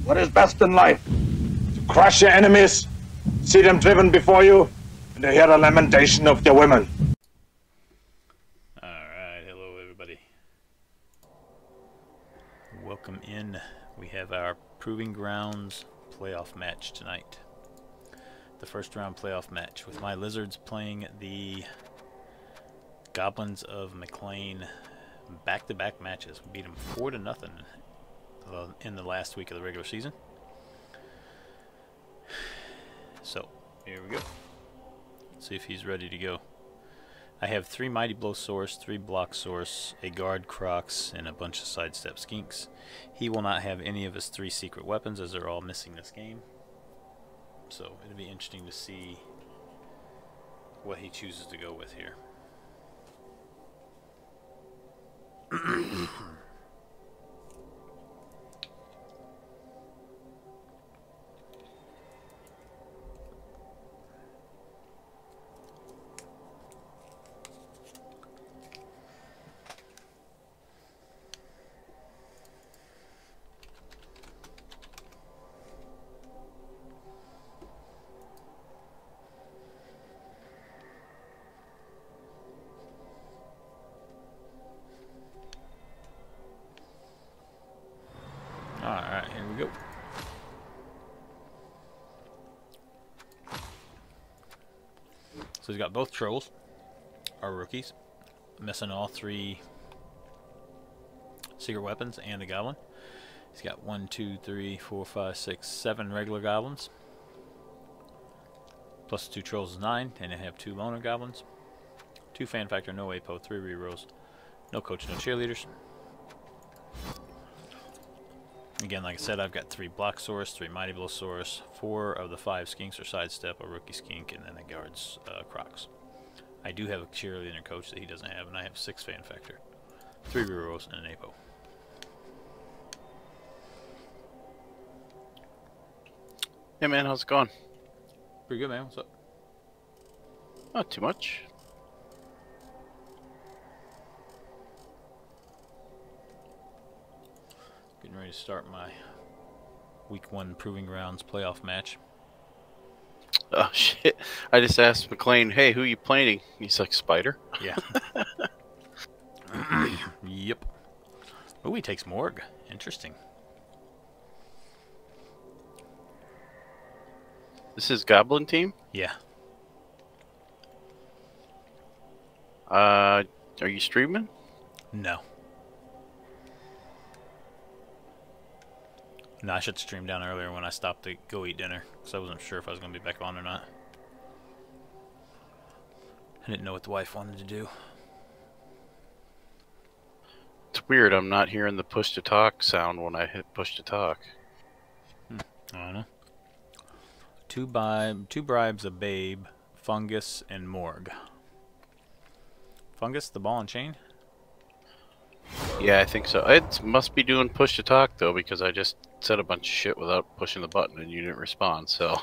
What is best in life? To crush your enemies, see them driven before you, and to hear the lamentation of their women. Alright, hello everybody. Welcome in. We have our Proving Grounds playoff match tonight. The first round playoff match with my Lizards playing the Goblins of McClane. Back-to-back matches. We beat them 4-0 in the last week of the regular season. So, here we go. Let's see if he's ready to go. I have 3 Mighty Blow Source, 3 Block Source, a Guard Crocs, and a bunch of Sidestep Skinks. He will not have any of his 3 secret weapons as they're all missing this game. So, it'll be interesting to see what he chooses to go with here. Alright, here we go. So he's got both trolls, our rookies, missing all 3 secret weapons and a goblin. He's got 1, 2, 3, 4, 5, 6, 7 regular goblins, plus 2 trolls is 9, and I have 2 loner goblins, 2 fan factor, no APO, 3 rerolls, no coach, no cheerleaders. Again, like I said, I've got 3 Block Source, 3 Mighty Blow Source, 4 of the 5 Skinks or Sidestep, a Rookie Skink, and then a Guard's Crocs. I do have a cheerleader and coach that he doesn't have, and I have 6 Fan Factor, 3 rerolls, and an APO. Hey man, how's it going? Pretty good, man. What's up? Not too much. Getting ready to start my Week 1 Proving Grounds playoff match. Oh shit! I just asked McClane, "Hey, who you playing?" He's like, "Spider." Yeah. Yep. Oh, he takes Morg. Interesting. This is Goblin team. Yeah. Are you streaming? No. No, I shut the stream down earlier when I stopped to go eat dinner, because I wasn't sure if I was going to be back on or not. I didn't know what the wife wanted to do. It's weird. I'm not hearing the push to talk sound when I hit push to talk. I don't know. Two bribes, a babe, Fungus, and Morg. Fungus, the ball and chain? Yeah, I think so. It must be doing push to talk though, because I just said a bunch of shit without pushing the button and you didn't respond. So.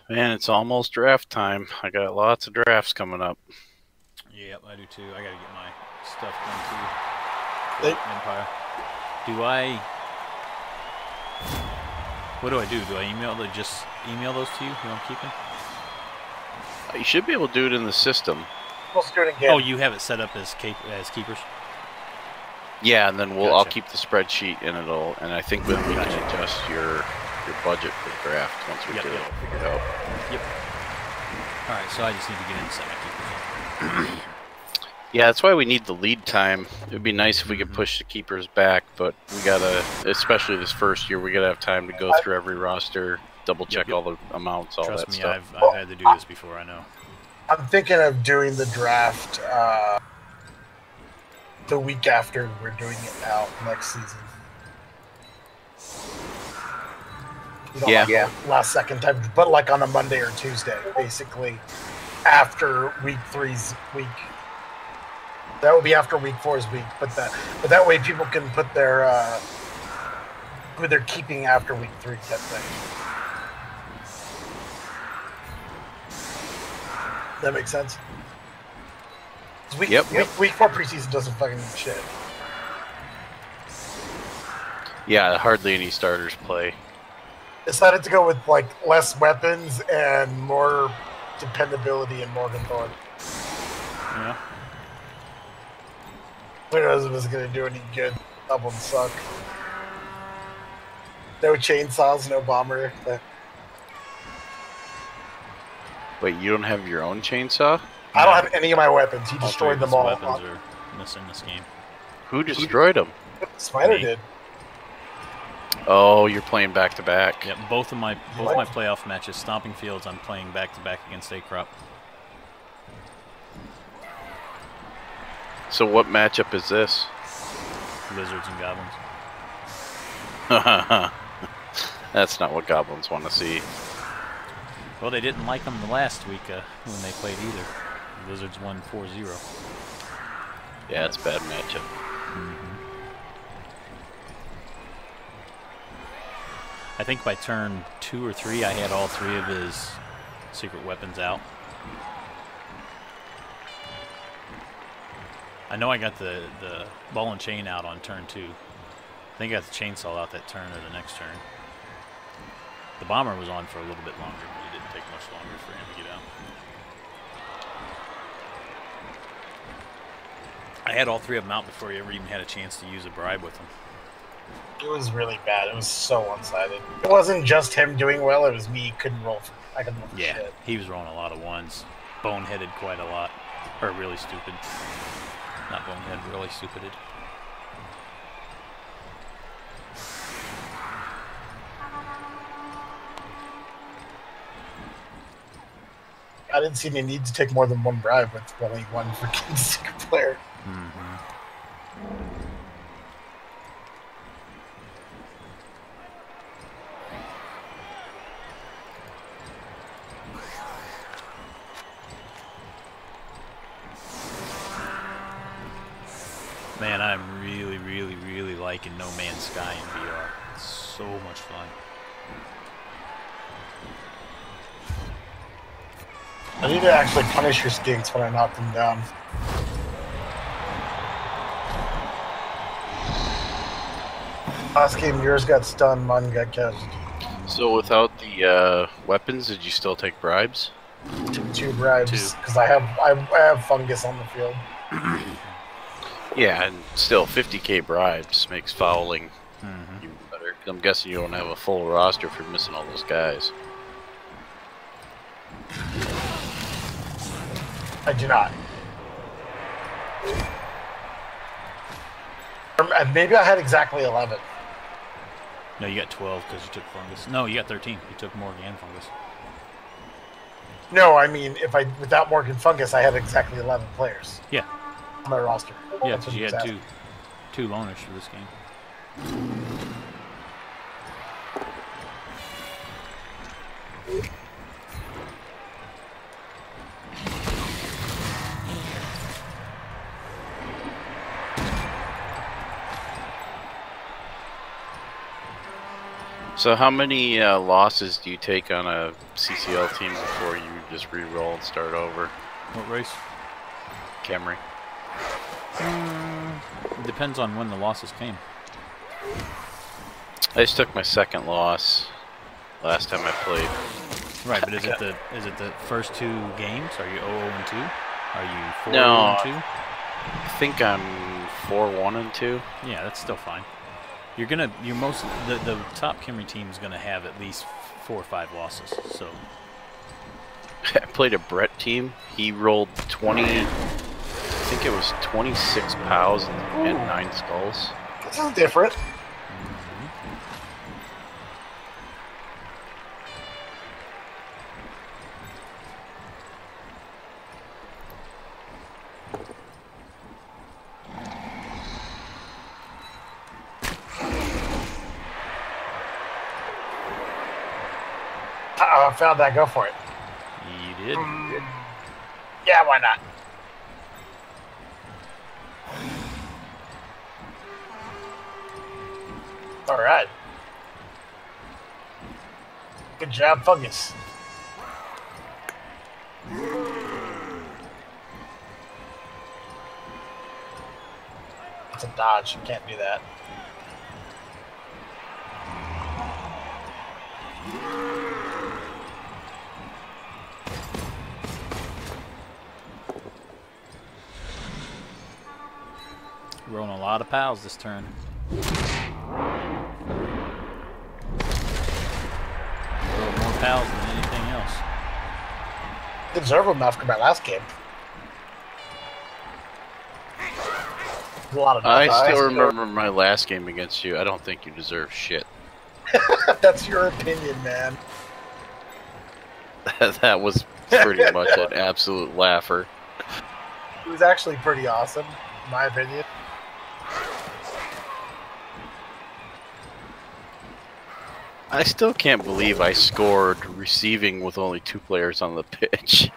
Man, it's almost draft time. I got lots of drafts coming up. Yep, I do too. I gotta get my stuff done too. Empire. What do I do? Do I just email those to you? Who I'm keeping? You should be able to do it in the system. We'll do it again. Oh, you have it set up as keepers? Yeah, and then Gotcha. I'll keep the spreadsheet and I think we can adjust your budget for the draft once we get it all figured out. Yep. Alright, so I just need to get in and set my keepers up. Yeah, that's why we need the lead time. It would be nice if we could push the keepers back, but we gotta, especially this first year, we gotta have time to go through every roster, double check all the amounts, all Trust that me, stuff. I've had to do this before, I know. I'm thinking of doing the draft the week after we're doing it now next season. You know, Yeah. like last second time, but like on a Monday or Tuesday, basically after week 3's week That will be after week 4's week, but that way people can put their who they're keeping after week 3 type thing. That makes sense. Week 4 preseason doesn't fucking mean shit. Yeah, hardly any starters play. Decided to go with like less weapons and more dependability in Morgan Thorne. Yeah. Who knows if it was going to do any good? Goblins suck. No chainsaws, no bomber. Wait, you don't have your own chainsaw? I don't have any of my weapons. He destroyed them all. Weapons are missing this game. Who destroyed them? Spider did. Oh, you're playing back to back. Yep, both my playoff matches, Stomping Fields, I'm playing back to back against A-Crop. So what matchup is this? Lizards and Goblins. That's not what Goblins want to see. Well, they didn't like them the last week when they played either. The Lizards won 4-0. Yeah, it's a bad matchup. I think by turn 2 or 3, I had all 3 of his secret weapons out. I know I got the ball and chain out on turn 2. I think I got the chainsaw out that turn or the next turn. The bomber was on for a little bit longer, but it didn't take much longer for him to get out. I had all 3 of them out before he ever even had a chance to use a bribe with them. It was really bad. It was so one-sided. It wasn't just him doing well. It was me. Couldn't roll. I couldn't roll for shit. He was rolling a lot of 1s. Boneheaded quite a lot. Or really stupid. Not bonehead, really stupided. I didn't see any need to take more than 1 bribe with only 1 freaking secret player. Man, I'm really, really, really liking No Man's Sky in VR. It's so much fun. I need to actually punish your skinks when I knock them down. Last game, yours got stunned, mine got catched. So without the weapons, did you still take bribes? 2 bribes, because I have fungus on the field. Yeah, and still 50k bribes makes fouling even better. I'm guessing you don't have a full roster if you're missing all those guys. I do not. Maybe I had exactly 11. No, you got 12 because you took fungus. No, you got 13. You took Morgan and fungus. No, I mean, without Morgan fungus, I had exactly 11 players. Yeah. On my roster. Yeah, because you had two loners for this game. So how many losses do you take on a CCL team before you just re-roll and start over? What race? Camry. It depends on when the losses came. I just took my 2nd loss last time I played. Right, but is it the first 2 games? Are you 0-2? Are you 4-2? No, I think I'm 4-1-2. Yeah, that's still fine. The top Camry team is gonna have at least 4 or 5 losses. So I played a Brett team. He rolled 20. I think it was 26 POWs and 9 skulls. This is different. I found that. Go for it. you did. Yeah, why not? All right. Good job, Fungus. It's a dodge. You can't do that. Rolling a lot of pals this turn. Rolled more pals than anything else. Deserve them after my last game. A lot of I still remember my last game against you. I don't think you deserve shit. That's your opinion, man. That was pretty much an absolute laugher. It was actually pretty awesome, in my opinion. I still can't believe I scored receiving with only 2 players on the pitch.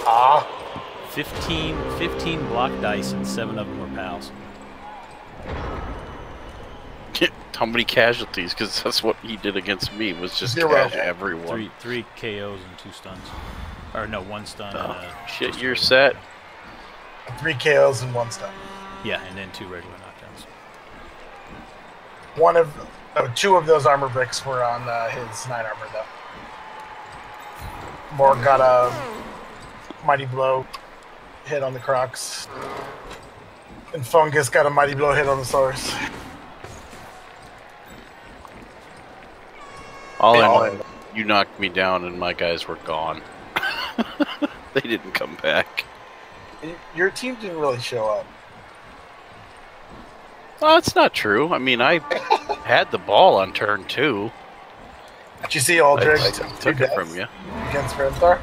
Ah. 15 block dice and 7 of them were pals. How many casualties? Because that's what he did against me, was just 0. cash everyone. Three KOs and 2 stuns. Or no, 1 stun and a... Shit, you're set. 3 KOs and 1 stun. Yeah, and then 2 regular knockdowns. 2 of those armor bricks were on his 9 armor, though. Morg got a mighty blow hit on the Crocs. And Fungus got a mighty blow hit on the Source. All I know, you knocked me down and my guys were gone. They didn't come back. Your team didn't really show up. Well, that's not true. I mean, I had the ball on turn 2. Did you see Aldrich I took it from you. against Renthar?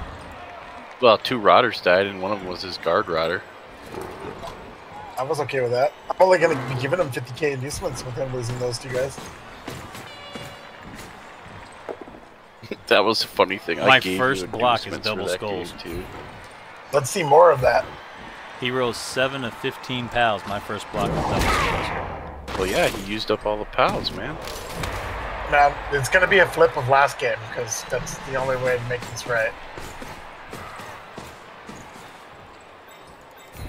Well, 2 Rotters died, and one of them was his guard Rotter. I was okay with that. I'm only going to be giving him 50k inducements with him losing those 2 guys. That was a funny thing. My I gave first you block is inducements for double that skulls. game, too. Let's see more of that. He rolls 7 of 15 pals. My first block was double skulls. Well, yeah, he used up all the pals, man. Man, it's going to be a flip of last game, because that's the only way to make this right.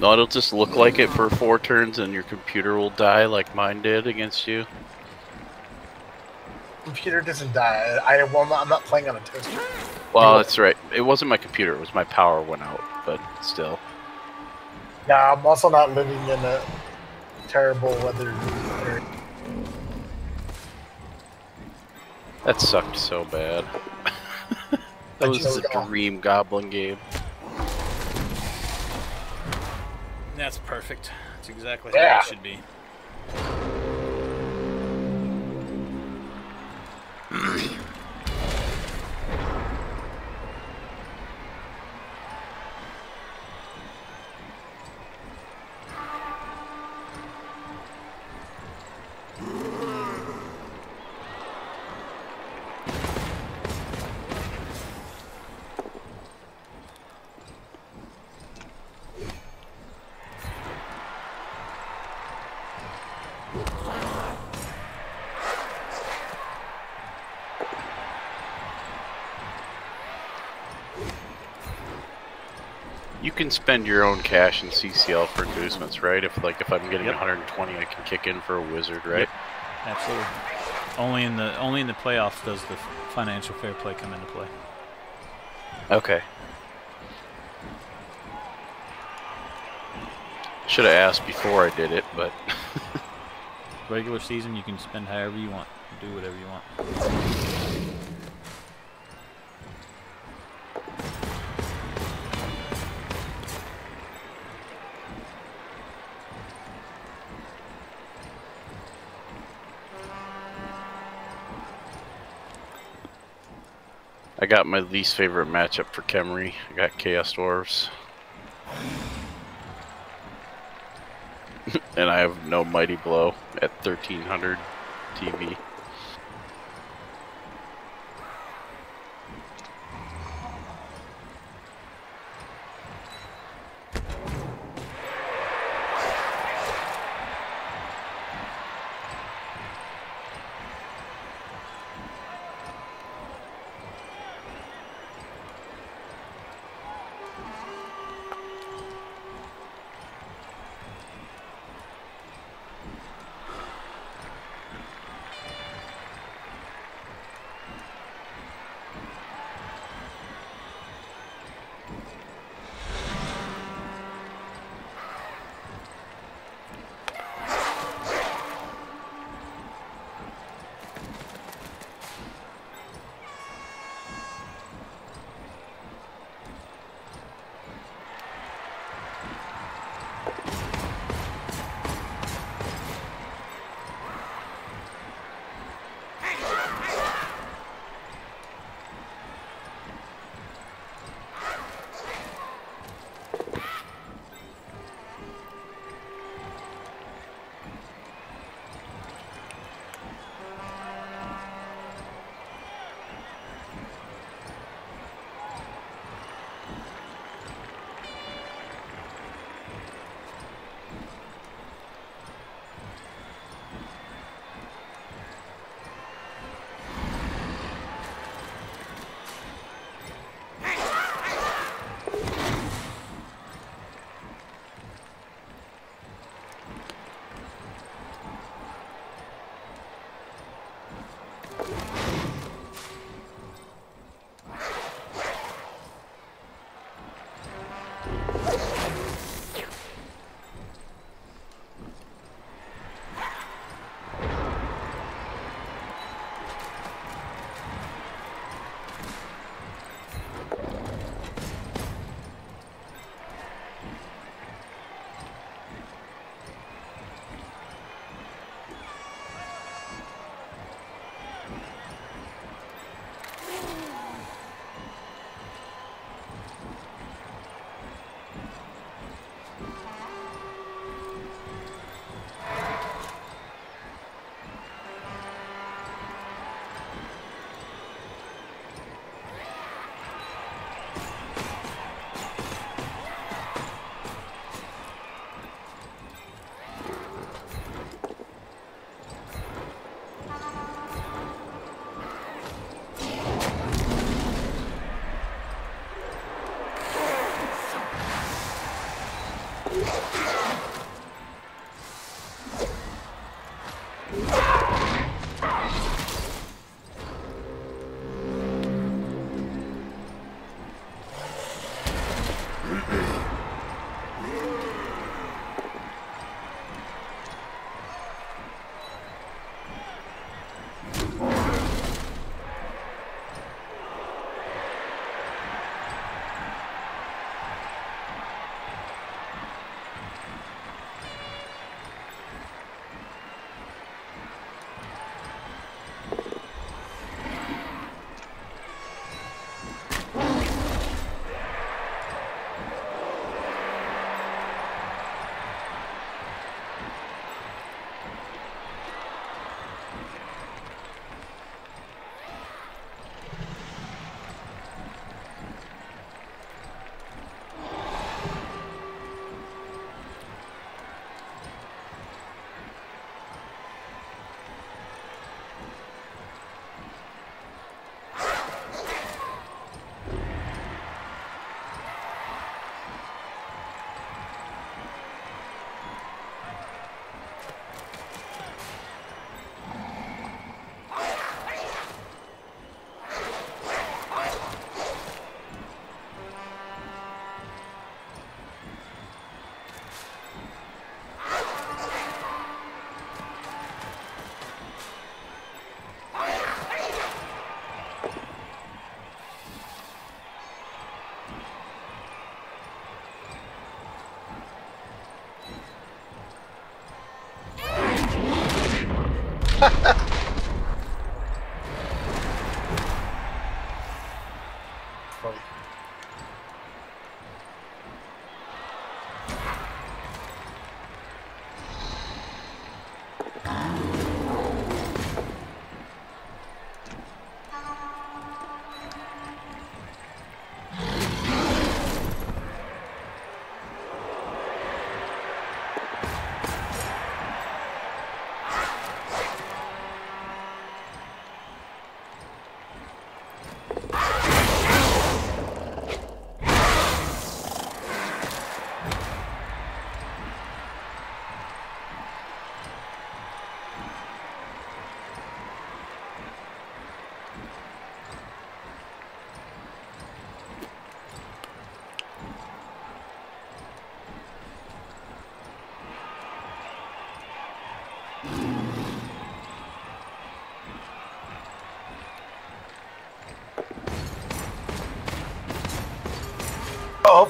No, it'll just look like it for 4 turns, and your computer will die like mine did against you. Computer doesn't die. I'm not playing on a toaster. Well, that's right. It wasn't my computer. It was my power went out, but still. Nah, I'm also not living in a terrible weather area. That sucked so bad. That was a dream Goblin game. That's perfect. That's exactly how it should be. You can spend your own cash in CCL for inducements, right? If I'm getting 120, I can kick in for a wizard, right? Yep. Absolutely. Only in the playoffs does the financial fair play come into play. Okay. Should have asked before I did it, but Regular season, you can spend however you want, do whatever you want. I got my least favorite matchup for Kemri. I got Chaos Dwarves. And I have no Mighty Blow at 1300 TV.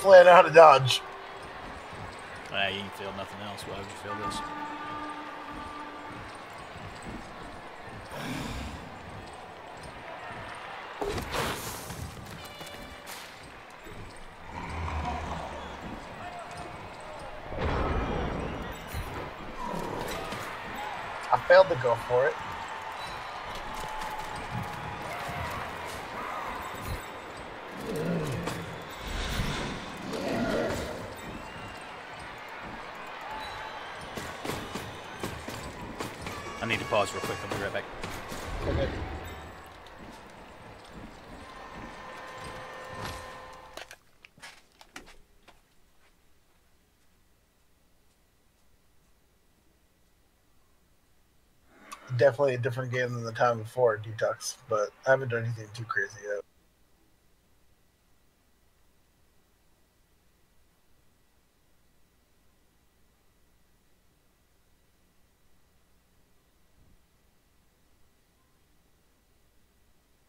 Hopefully I know how to dodge. You ain't failed nothing else. Why would you fail this? I failed to go for it. I need to pause real quick. I'll be right back. Okay. Definitely a different game than the time before Detox, but I haven't done anything too crazy yet.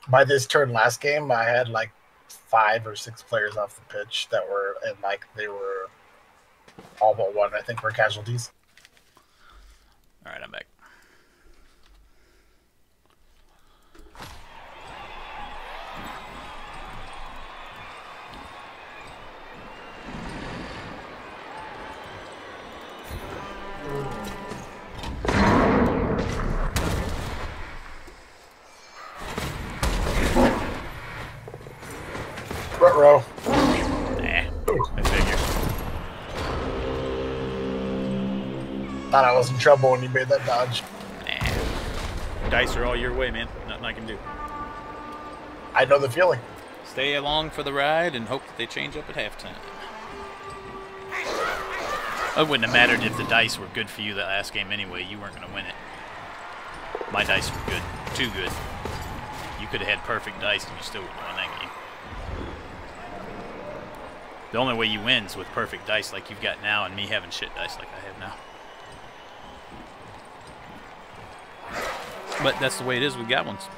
By this turn last game, I had like 5 or 6 players off the pitch that were, and like they were all but one, I think, were casualties. All right, I'm back. Front row. I figure. Thought I was in trouble when you made that dodge. Dice are all your way, man. Nothing I can do. I know the feeling. Stay along for the ride and hope that they change up at halftime. It wouldn't have mattered if the dice were good for you that last game anyway. You weren't going to win it. My dice were good. Too good. You could have had perfect dice and you still would have won that game. The only way you win is with perfect dice like you've got now and me having shit dice like I have now. But that's the way it is with Goblins.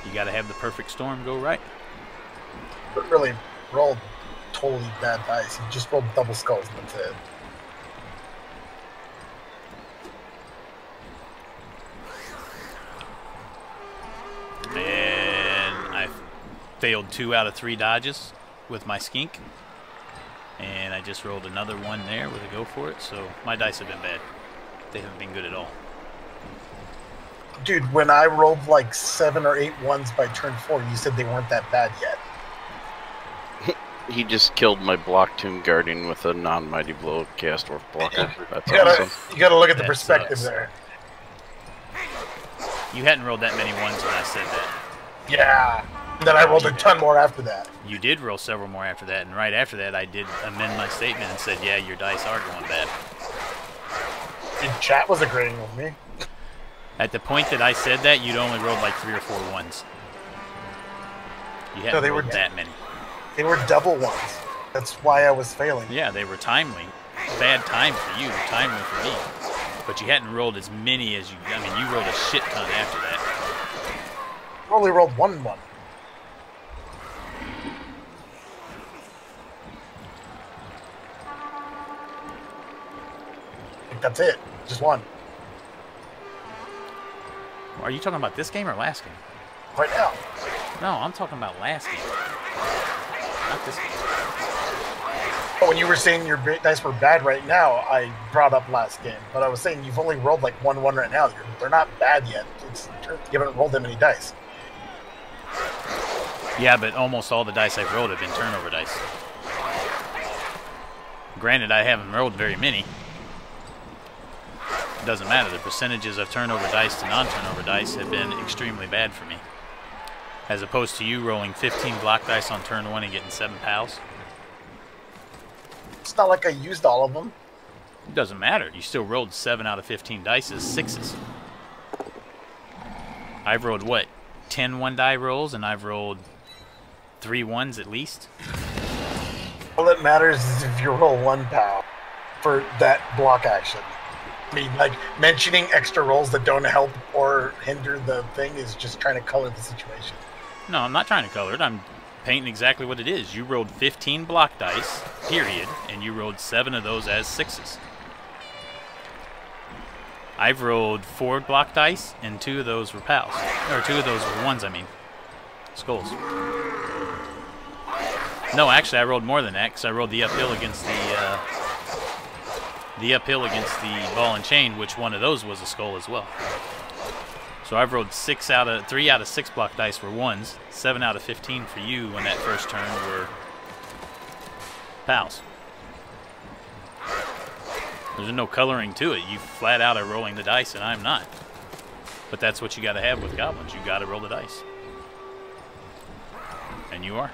You got to have the perfect storm go right. But really rolled totally bad dice. You just rolled double skulls and that's it. And I failed 2 out of 3 dodges with my skink. And I just rolled another one there with a go for it. So my dice have been bad. They haven't been good at all. Dude, when I rolled like 7 or 8 ones by turn 4, you said they weren't that bad yet. He just killed my block Tomb Guardian with a non-mighty blow cast or blocker. That's You gotta look at the That perspective sucks. there. You hadn't rolled that many ones when I said that. Yeah. And then I rolled a ton more after that. You did roll several more after that, and right after that I did amend my statement and said, yeah, your dice are going bad. Dude, chat was agreeing with me. At the point that I said that, you'd only rolled like 3 or 4 ones. You hadn't they rolled were that many. They were double ones. That's why I was failing. Yeah, they were timely. Bad time for you, timely for me. But you hadn't rolled as many as you... I mean, you rolled a shit ton after that. I only rolled 1 1. I think that's it. Just 1. Are you talking about this game or last game? Right now. No, I'm talking about last game. Not this game. But when you were saying your dice were bad right now, I brought up last game. But I was saying you've only rolled like 1 1 right now. They're not bad yet. You haven't rolled that many dice. Yeah, but almost all the dice I've rolled have been turnover dice. Granted, I haven't rolled very many. It doesn't matter. The percentages of turnover dice to non-turnover dice have been extremely bad for me. As opposed to you rolling 15 block dice on turn 1 and getting 7 pals. It's not like I used all of them. It doesn't matter. You still rolled 7 out of 15 dice as 6s. I've rolled, what, 10 1-die rolls, and I've rolled 3 1s at least? All that matters is if you roll 1 pal for that block action. I mean, like, mentioning extra rolls that don't help or hinder the thing is just trying to color the situation. No, I'm not trying to color it. I'm painting exactly what it is. You rolled 15 block dice, period, and you rolled 7 of those as 6s. I've rolled 4 block dice, and 2 of those were pals. Or 2 of those were 1s, I mean. Skulls. No, actually, I rolled more than that, because I rolled the uphill against the ball and chain, which one of those was a skull as well. So I've rolled 3 out of 6 block dice were 1s, 7 out of 15 for you on that first turn were pals. There's no coloring to it. You flat out are rolling the dice, and I'm not. But that's what you got to have with goblins. You got to roll the dice. And you are.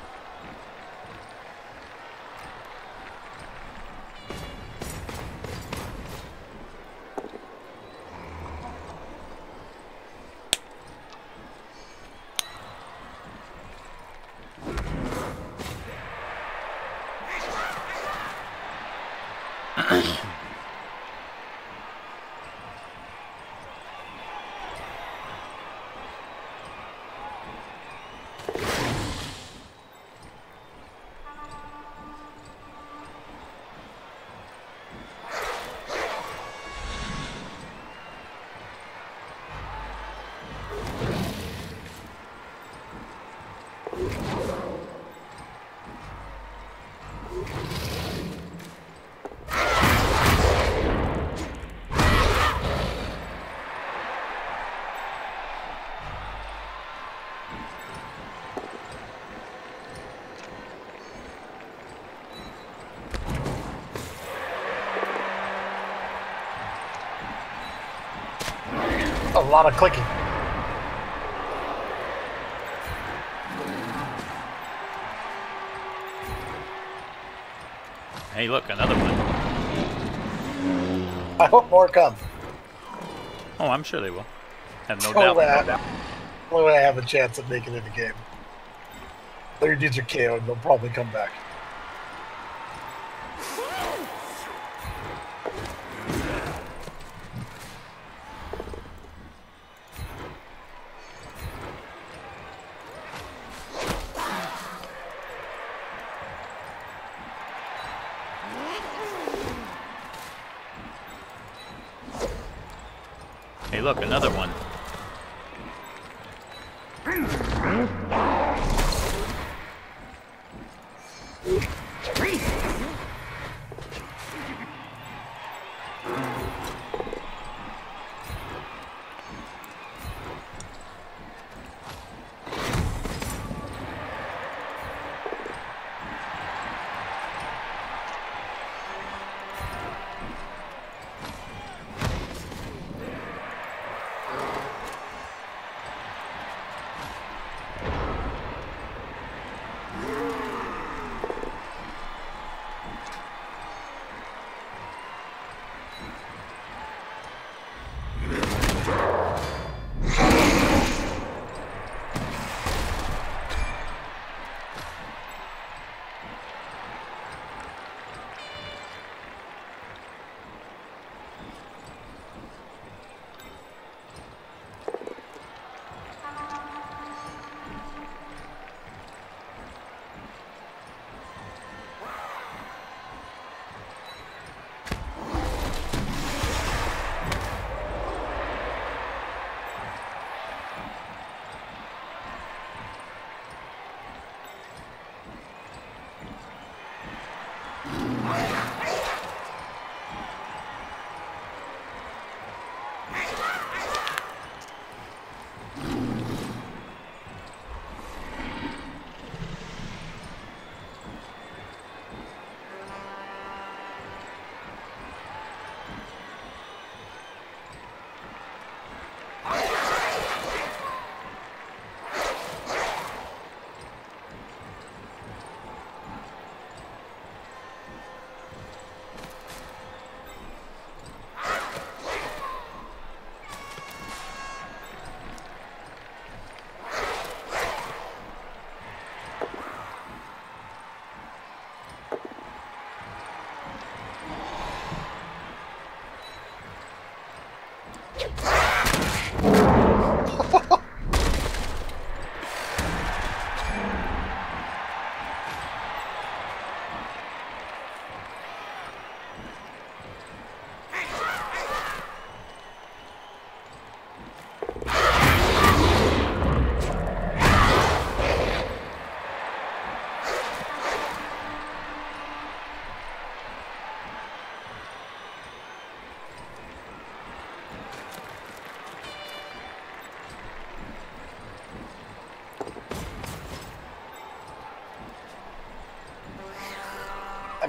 A lot of clicking. Hey, look, another one. I hope more come. Oh, I'm sure they will. Have no Only doubt. way I have a chance of making it a game. Their dudes are KO'd, they'll probably come back. Hey, look, another one.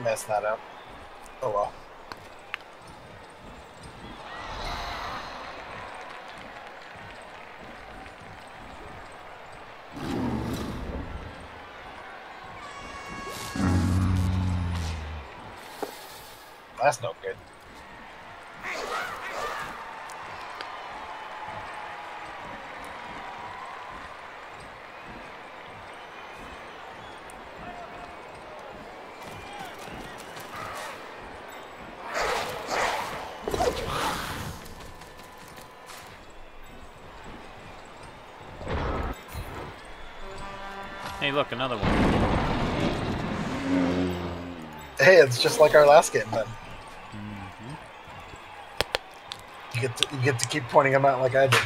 messed that up. Oh well. That's no good. Hey, look, another one. Hey, it's just like our last game then. Mm-hmm. You get to keep pointing them out like I did.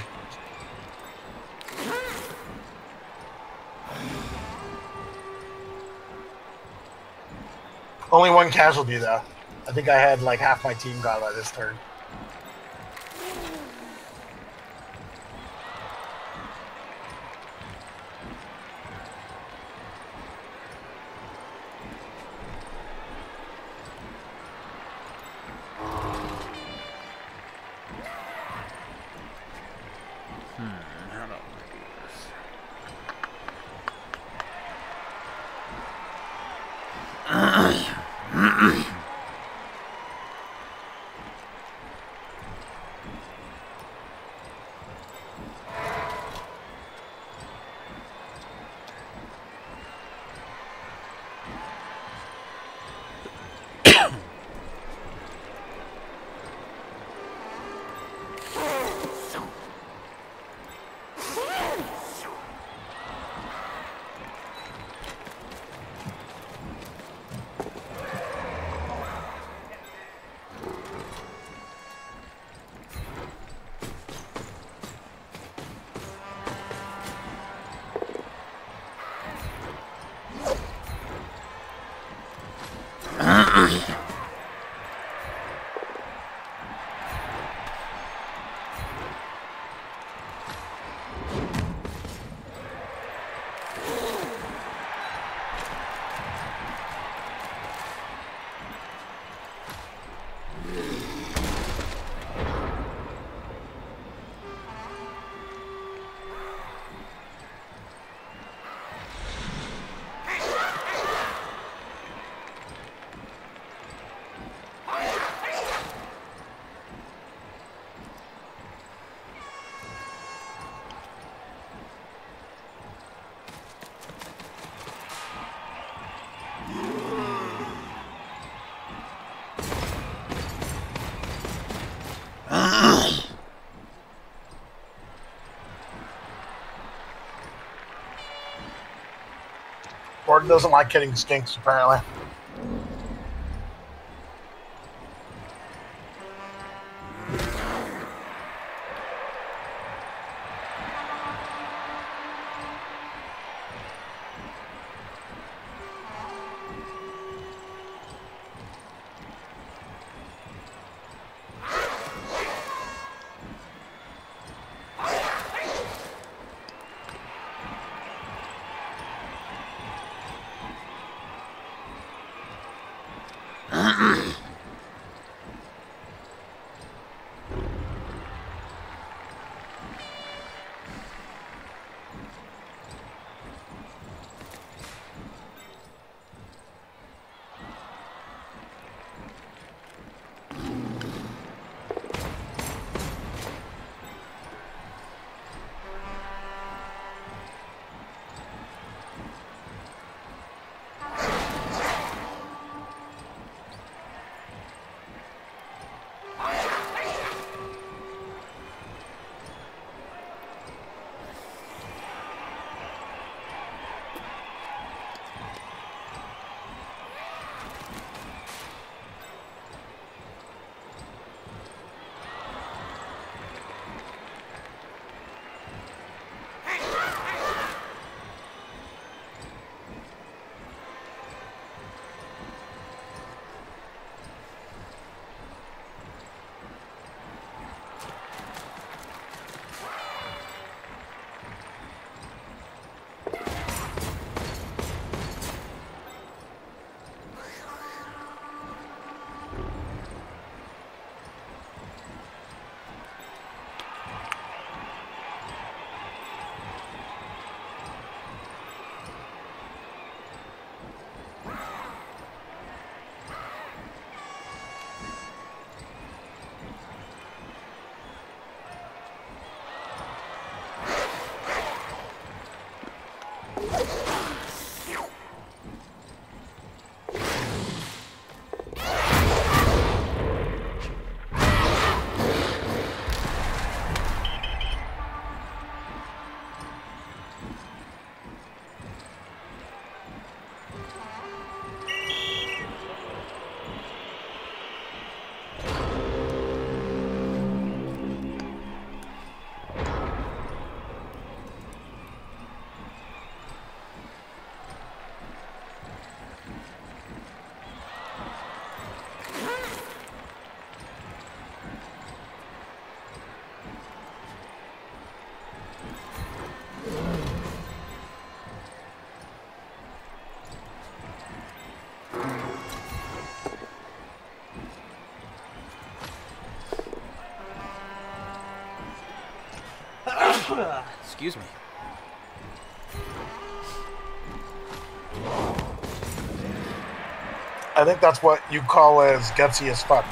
Only one casualty though. I think I had like half my team gone by this turn. How do I do this? Gordon doesn't like hitting skinks, apparently. Excuse me. I think that's what you call as gutsy as fuck.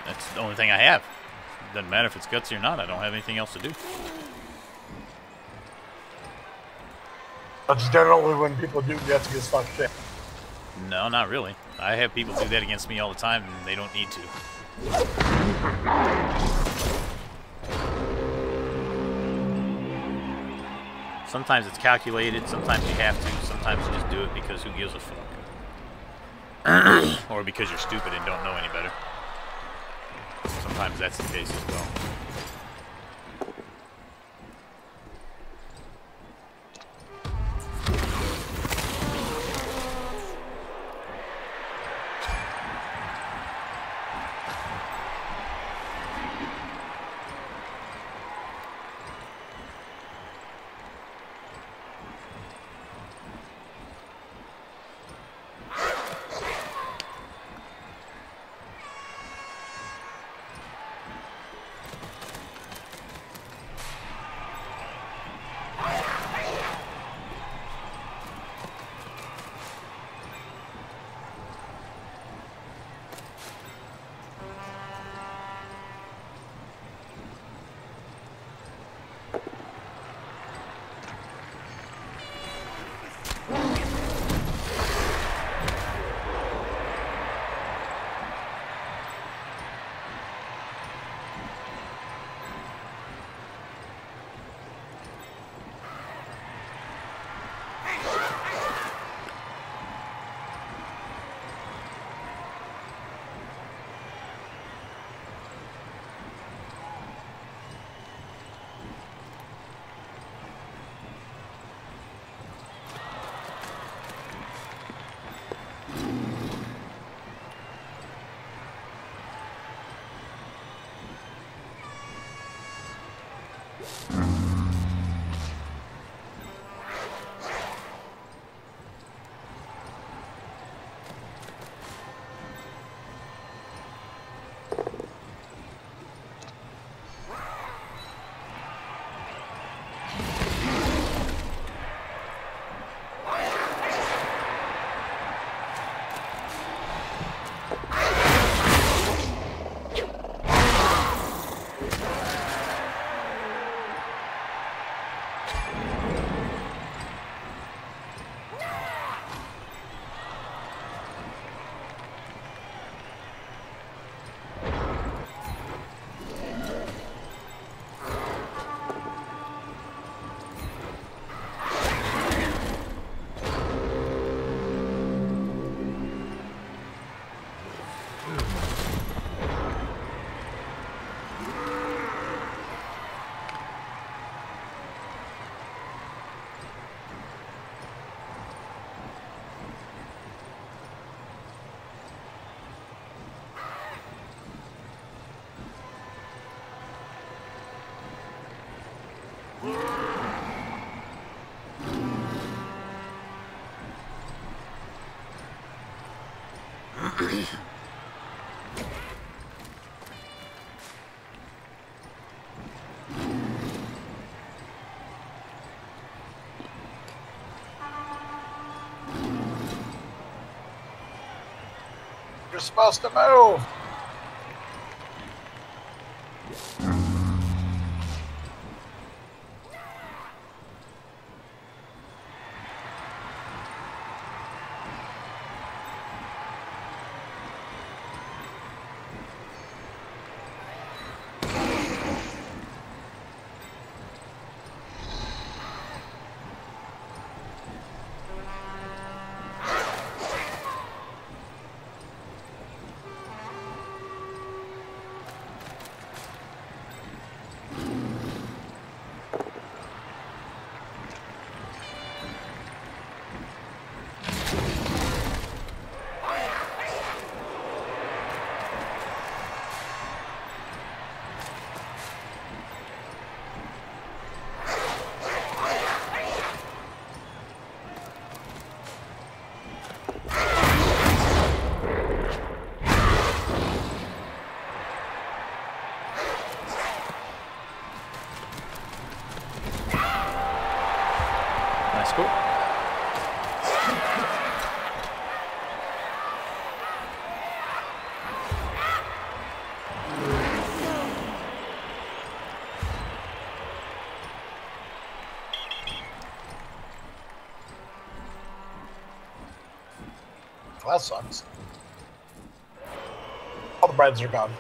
That's the only thing I have. Doesn't matter if it's gutsy or not. I don't have anything else to do. That's generally when people do gutsy as fuck shit. No, not really. I have people do that against me all the time, and they don't need to. Sometimes it's calculated, sometimes you have to, sometimes you just do it because who gives a fuck. Or because you're stupid and don't know any better. Sometimes that's the case as well. You're supposed to move. That sucks. All the bribes are gone.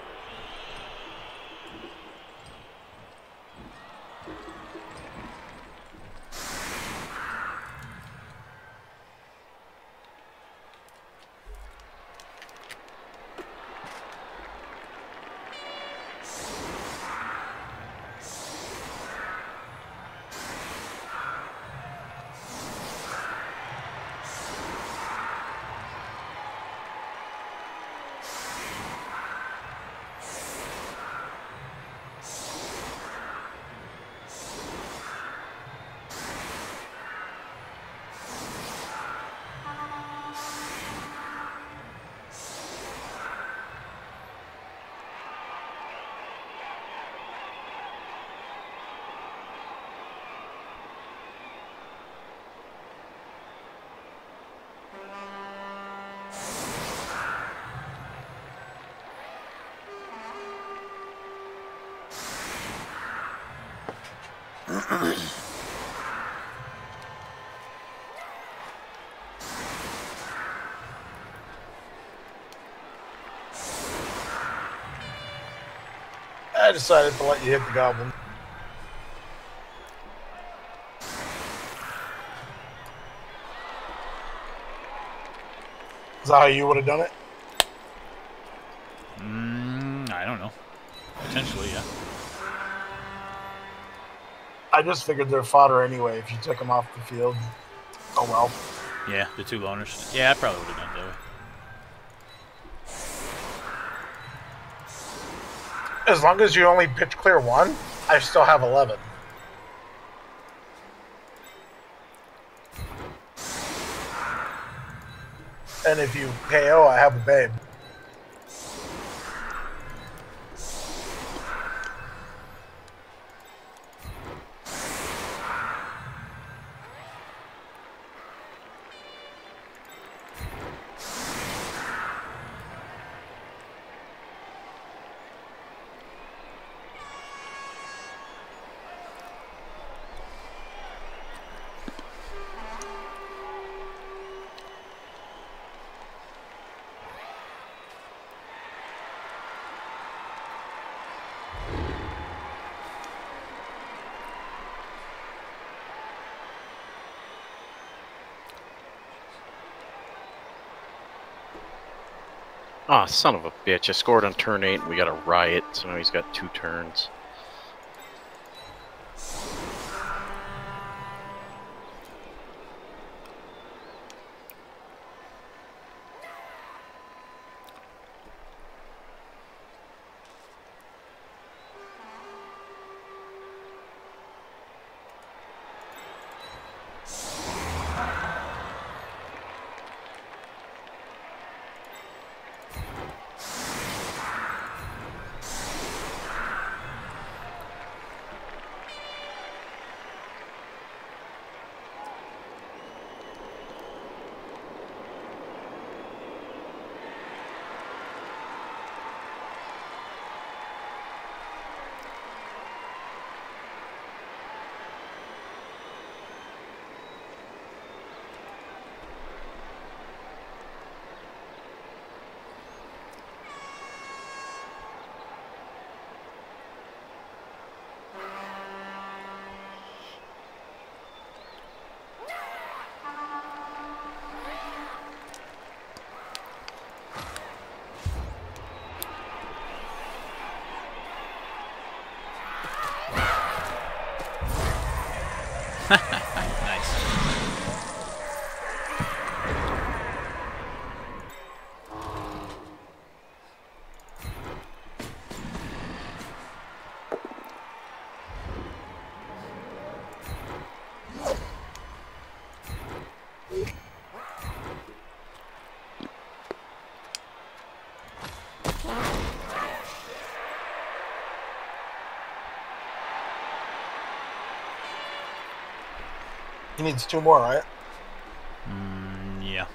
I decided to let you hit the goblin. Is that how you would have done it? I don't know. Potentially, yeah. I just figured they're fodder anyway if you took them off the field. Oh well. Yeah, the 2 loners. Yeah, I probably would have done it that way. As long as you only pitch clear 1, I still have 11. And if you KO, I have a babe. Oh, son of a bitch. I scored on turn 8 and we got a riot, so now he's got 2 turns. Nice. He needs 2 more, right? Yeah.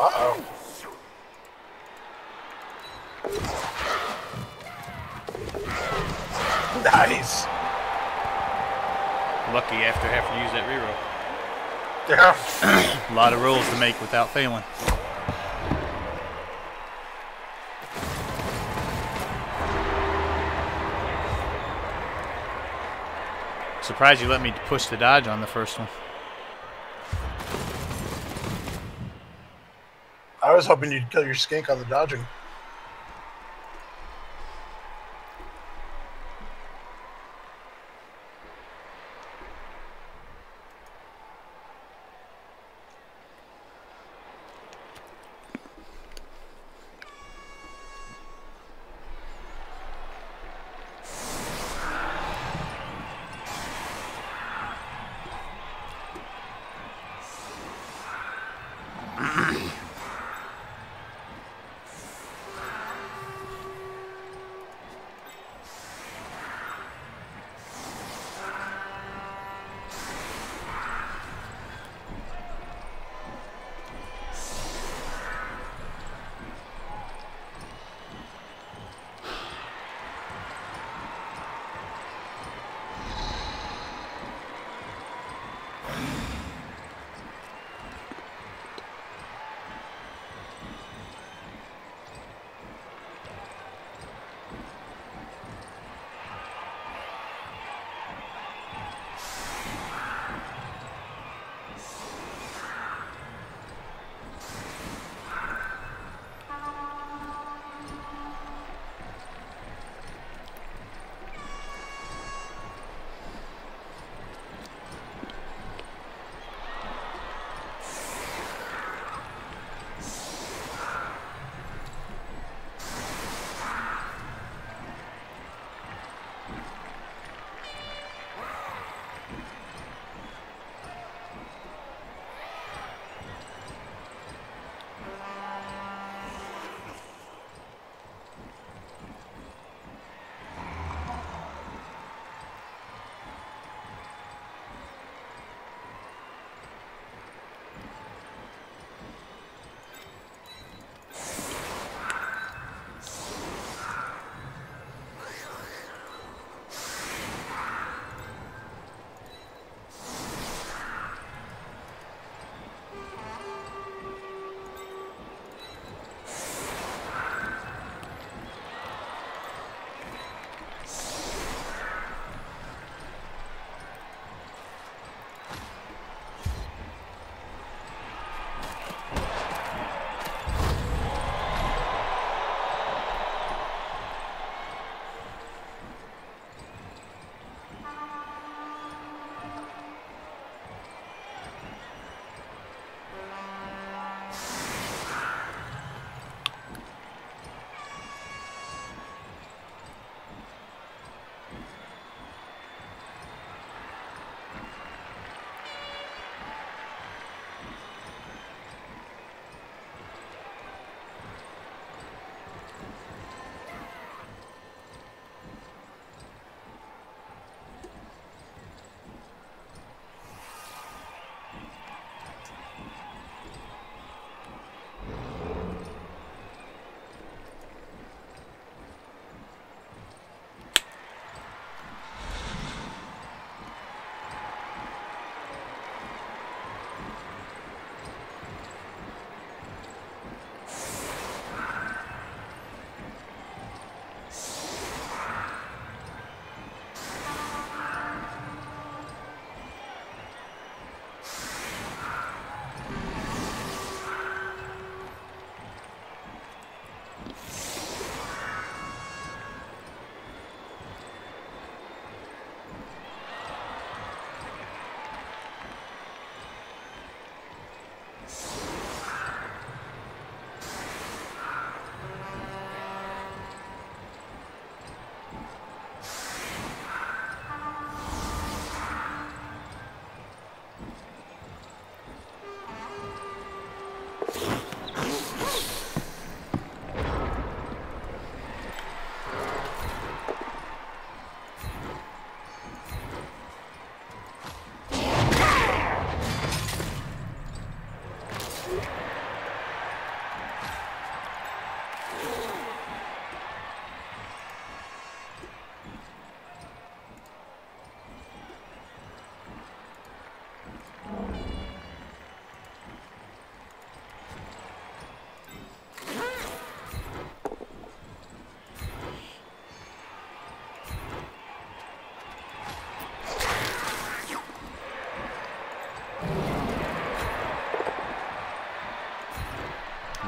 Uh-oh. Nice. Lucky after having to use that reroll. Yeah. A lot of rolls to make without failing. Surprised you let me push the dodge on the first one. I was hoping you'd kill your skink on the dodging.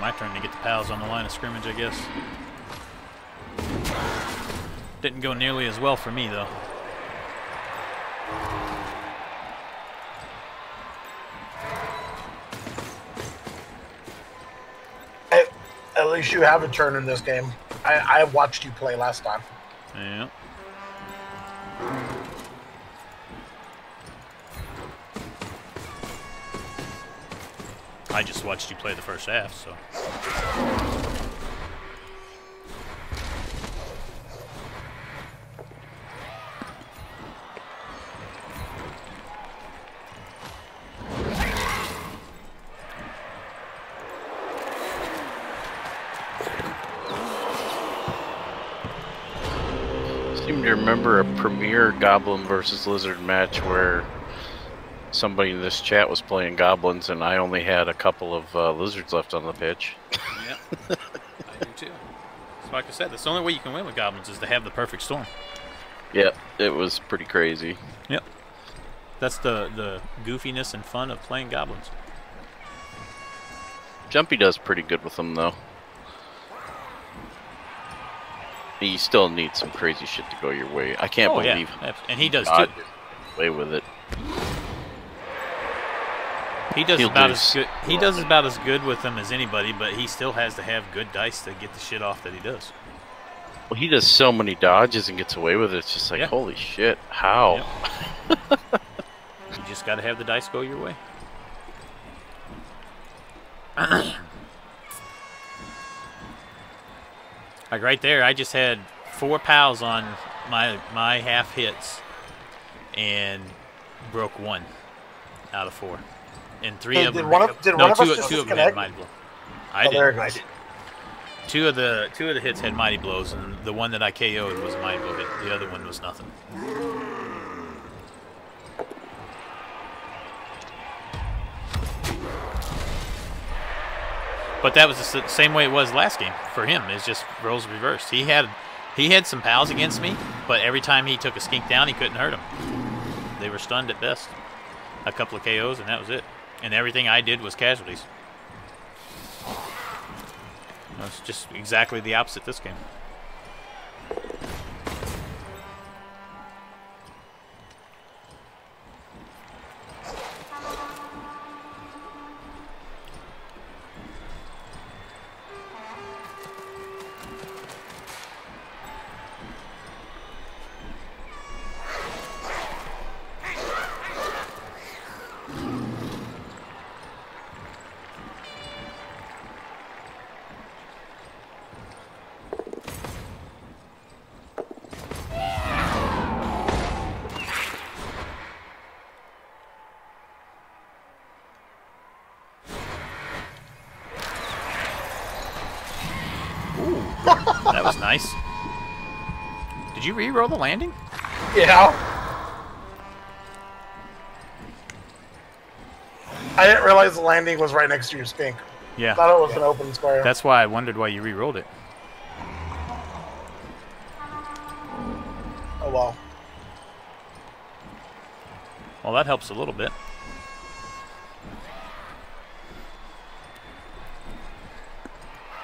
My turn to get the pals on the line of scrimmage, I guess. Didn't go nearly as well for me, though. At least you have a turn in this game. I watched you play last time. Yeah. I just watched you play the first half, so. Seem to remember a premier Goblin versus Lizard match where somebody in this chat was playing Goblins and I only had a couple of Lizards left on the pitch. Yeah, I do too. So like I said, that's the only way you can win with Goblins is to have the perfect storm. Yep, it was pretty crazy. Yep. That's the goofiness and fun of playing Goblins. Jumpy does pretty good with them though. You still need some crazy shit to go your way. I can't believe. Yeah. And he does God too. Way with it. He does about as good. He does about as good with them as anybody, but he still has to have good dice to get the shit off that he does. Well, he does so many dodges and gets away with it. It's just like, holy shit, how? Yep. You just got to have the dice go your way. Like right there, I just had 4 pals on my half hits, and broke 1 out of 4. And 3 of them. Two of them had mighty blow. I did. There it goes. Two of the hits had mighty blows, and the one that I KO'd was a mighty blow hit. The other one was nothing. But that was the same way it was last game for him. It's just roles reversed. He had some pals against me, but every time he took a skink down, he couldn't hurt them. They were stunned at best. A couple of KOs, and that was it. And everything I did was casualties. It's just exactly the opposite this game. That was nice. Did you re-roll the landing? Yeah. I didn't realize the landing was right next to your skink. Yeah. I thought it was an open square. That's why I wondered why you re-rolled it. Oh well. Well, that helps a little bit.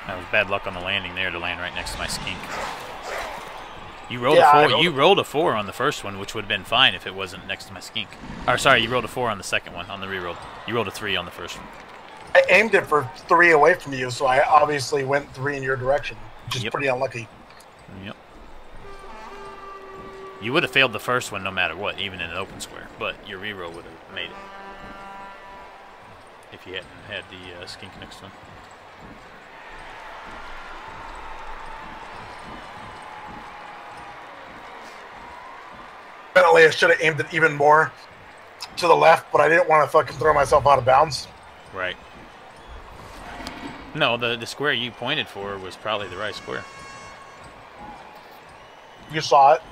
That was bad luck on the landing there to land right next to my skink. You rolled a 4. You rolled a 4 on the first one, which would have been fine if it wasn't next to my skink. Or sorry, you rolled a 4 on the second one on the reroll. You rolled a 3 on the first one. I aimed it for 3 away from you, so I obviously went 3 in your direction, which is pretty unlucky. Yep. You would have failed the first one no matter what, even in an open square, but your reroll would have made it if you hadn't had the skink next to him. Definitely, I should have aimed it even more to the left, but I didn't want to fucking throw myself out of bounds. Right. No, the square you pointed for was probably the right square. You saw it.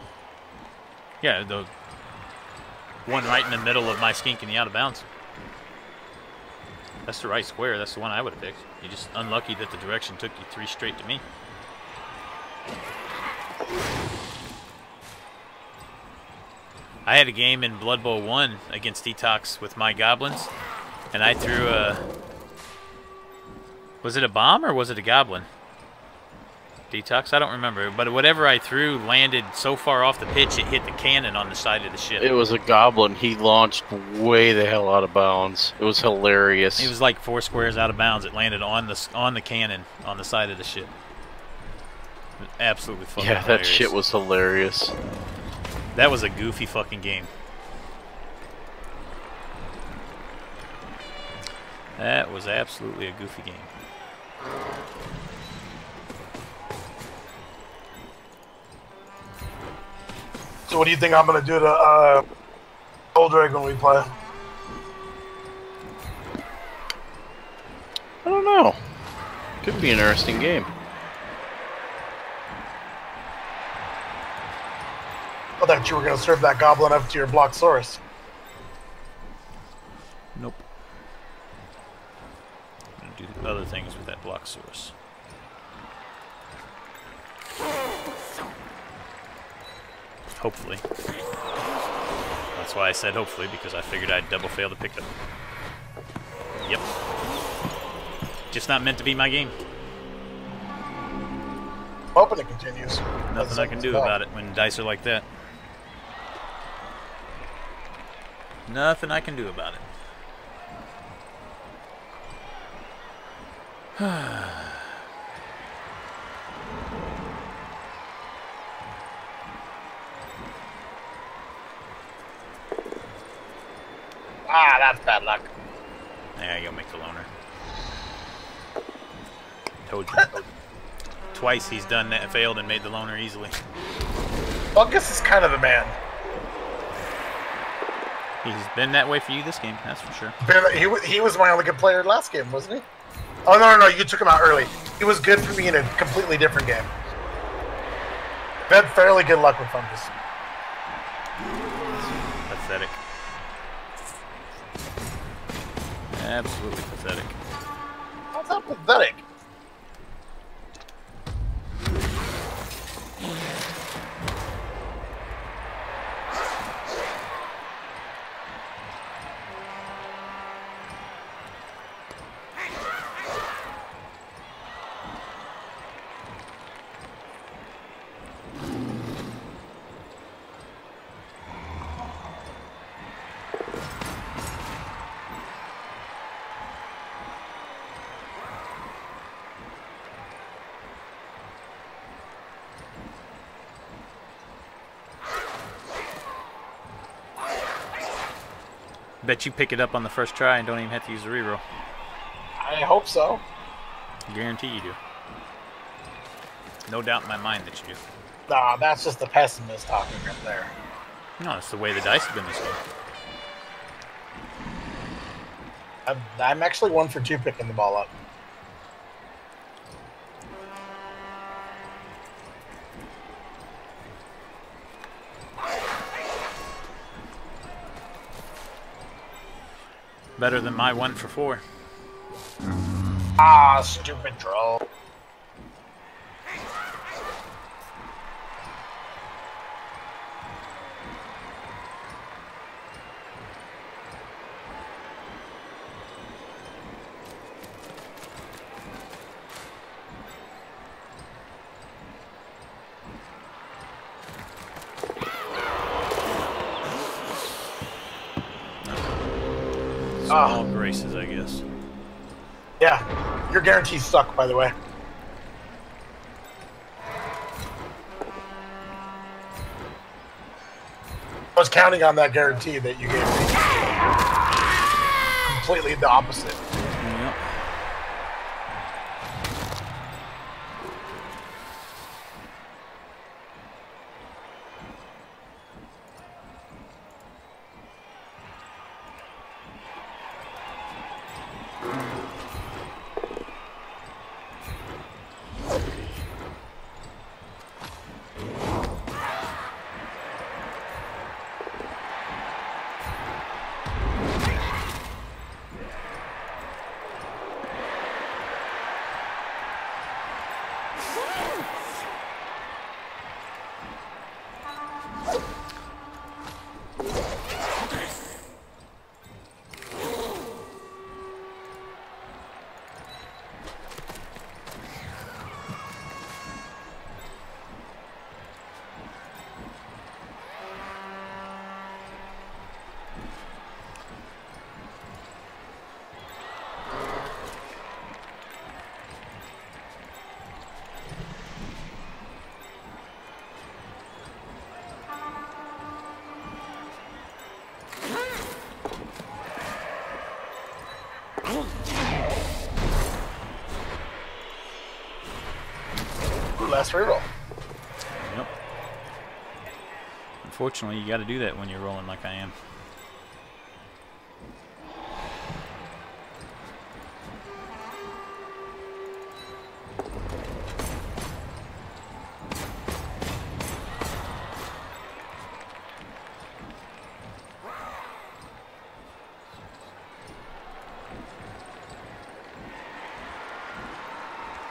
Yeah, the one right in the middle of my skink in the out of bounds. That's the right square. That's the one I would have picked. You're just unlucky that the direction took you 3 straight to me. I had a game in Blood Bowl 1 against Detox with my goblins, and I threw a... Was it a bomb or was it a goblin? Detox? I don't remember. But whatever I threw landed so far off the pitch, it hit the cannon on the side of the ship. It was a goblin. He launched way the hell out of bounds. It was hilarious. It was like 4 squares out of bounds. It landed on the cannon on the side of the ship. It was absolutely fucking yeah, hilarious. that shit was hilarious. That was a goofy fucking game. That was absolutely a goofy game. So what do you think I'm going to do to Goldrake when we play? I don't know. Could be an interesting game. I thought you were going to serve that goblin up to your Blocksaurus. Nope. I'm going to do other things with that Blocksaurus. Hopefully. That's why I said hopefully, because I figured I'd double fail to pick it up. Yep. Just not meant to be my game. Hoping it continues. Nothing I can do about it when dice are like that. Nothing I can do about it. Ah, that's bad luck. Yeah, you'll make the loner. Told you. Twice he's done that, failed, and made the loner easily. Fungus is kind of the man. He's been that way for you this game, that's for sure. He was my only good player last game, wasn't he? Oh, no, you took him out early. He was good for me in a completely different game. I've had fairly good luck with Fungus. Pathetic. Absolutely pathetic. How's that pathetic? Bet you pick it up on the first try and don't even have to use a reroll. I hope so. Guarantee you do. No doubt in my mind that you do. Nah, that's just the pessimist talking right there. No, it's the way the dice have been this game. I'm actually 1 for 2 picking the ball up. Better than my 1 for 4. Ah, stupid troll. Small graces, I guess. Yeah, your guarantees suck, by the way. I was counting on that guarantee that you gave me. Completely the opposite. Yep. last reroll. Yep. Unfortunately, you got to do that when you're rolling like I am.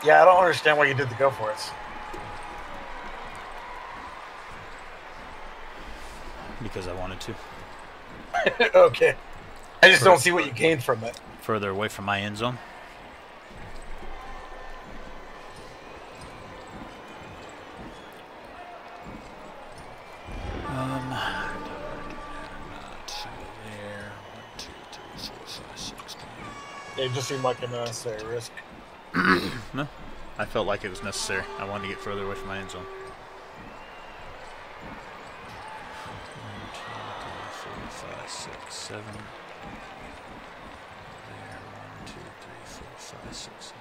Yeah, I don't understand why you did the go for it. Because I wanted to. Okay. I just don't see what you gained from it. Further away from my end zone. It just seemed like a necessary risk. No, I felt like it was necessary. I wanted to get further away from my end zone. 1, 2, 3, 4, 5, 6, 7. There, 1, 2, 3, 4, 5, 6, 7.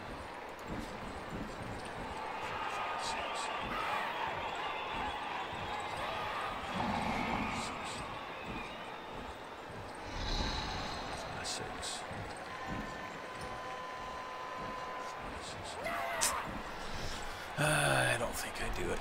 6. I don't think I do it.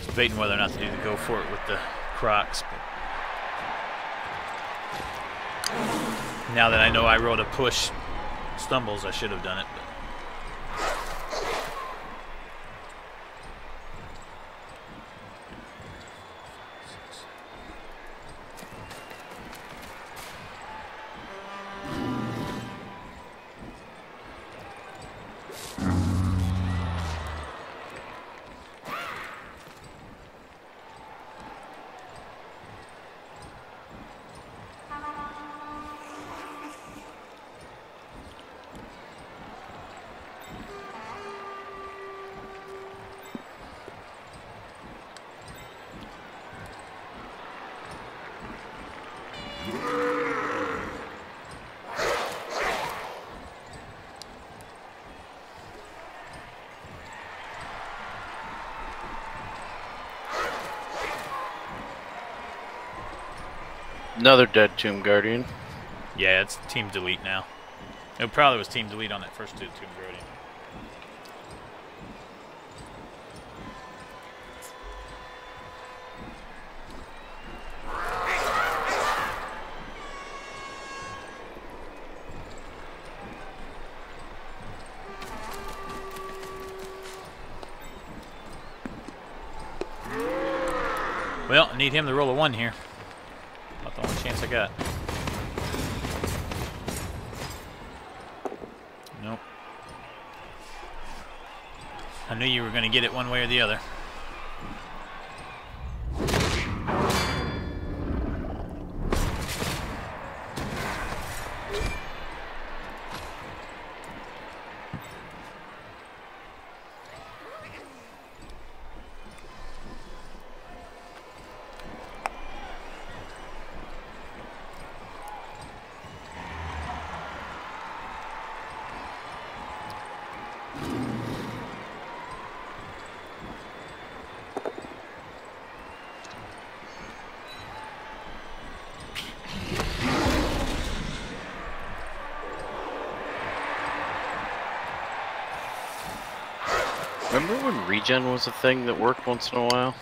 Debating whether or not to do the go for it with the Crocs, but now that I know I rolled a push stumbles, I should have done it. But Another dead Tomb Guardian. yeah, it's team delete now. It probably was team delete on that first Tomb Guardian. Well, I need him to roll a 1 here. About the only chance I got. Nope. I knew you were going to get it one way or the other. Remember when regen was a thing that worked once in a while?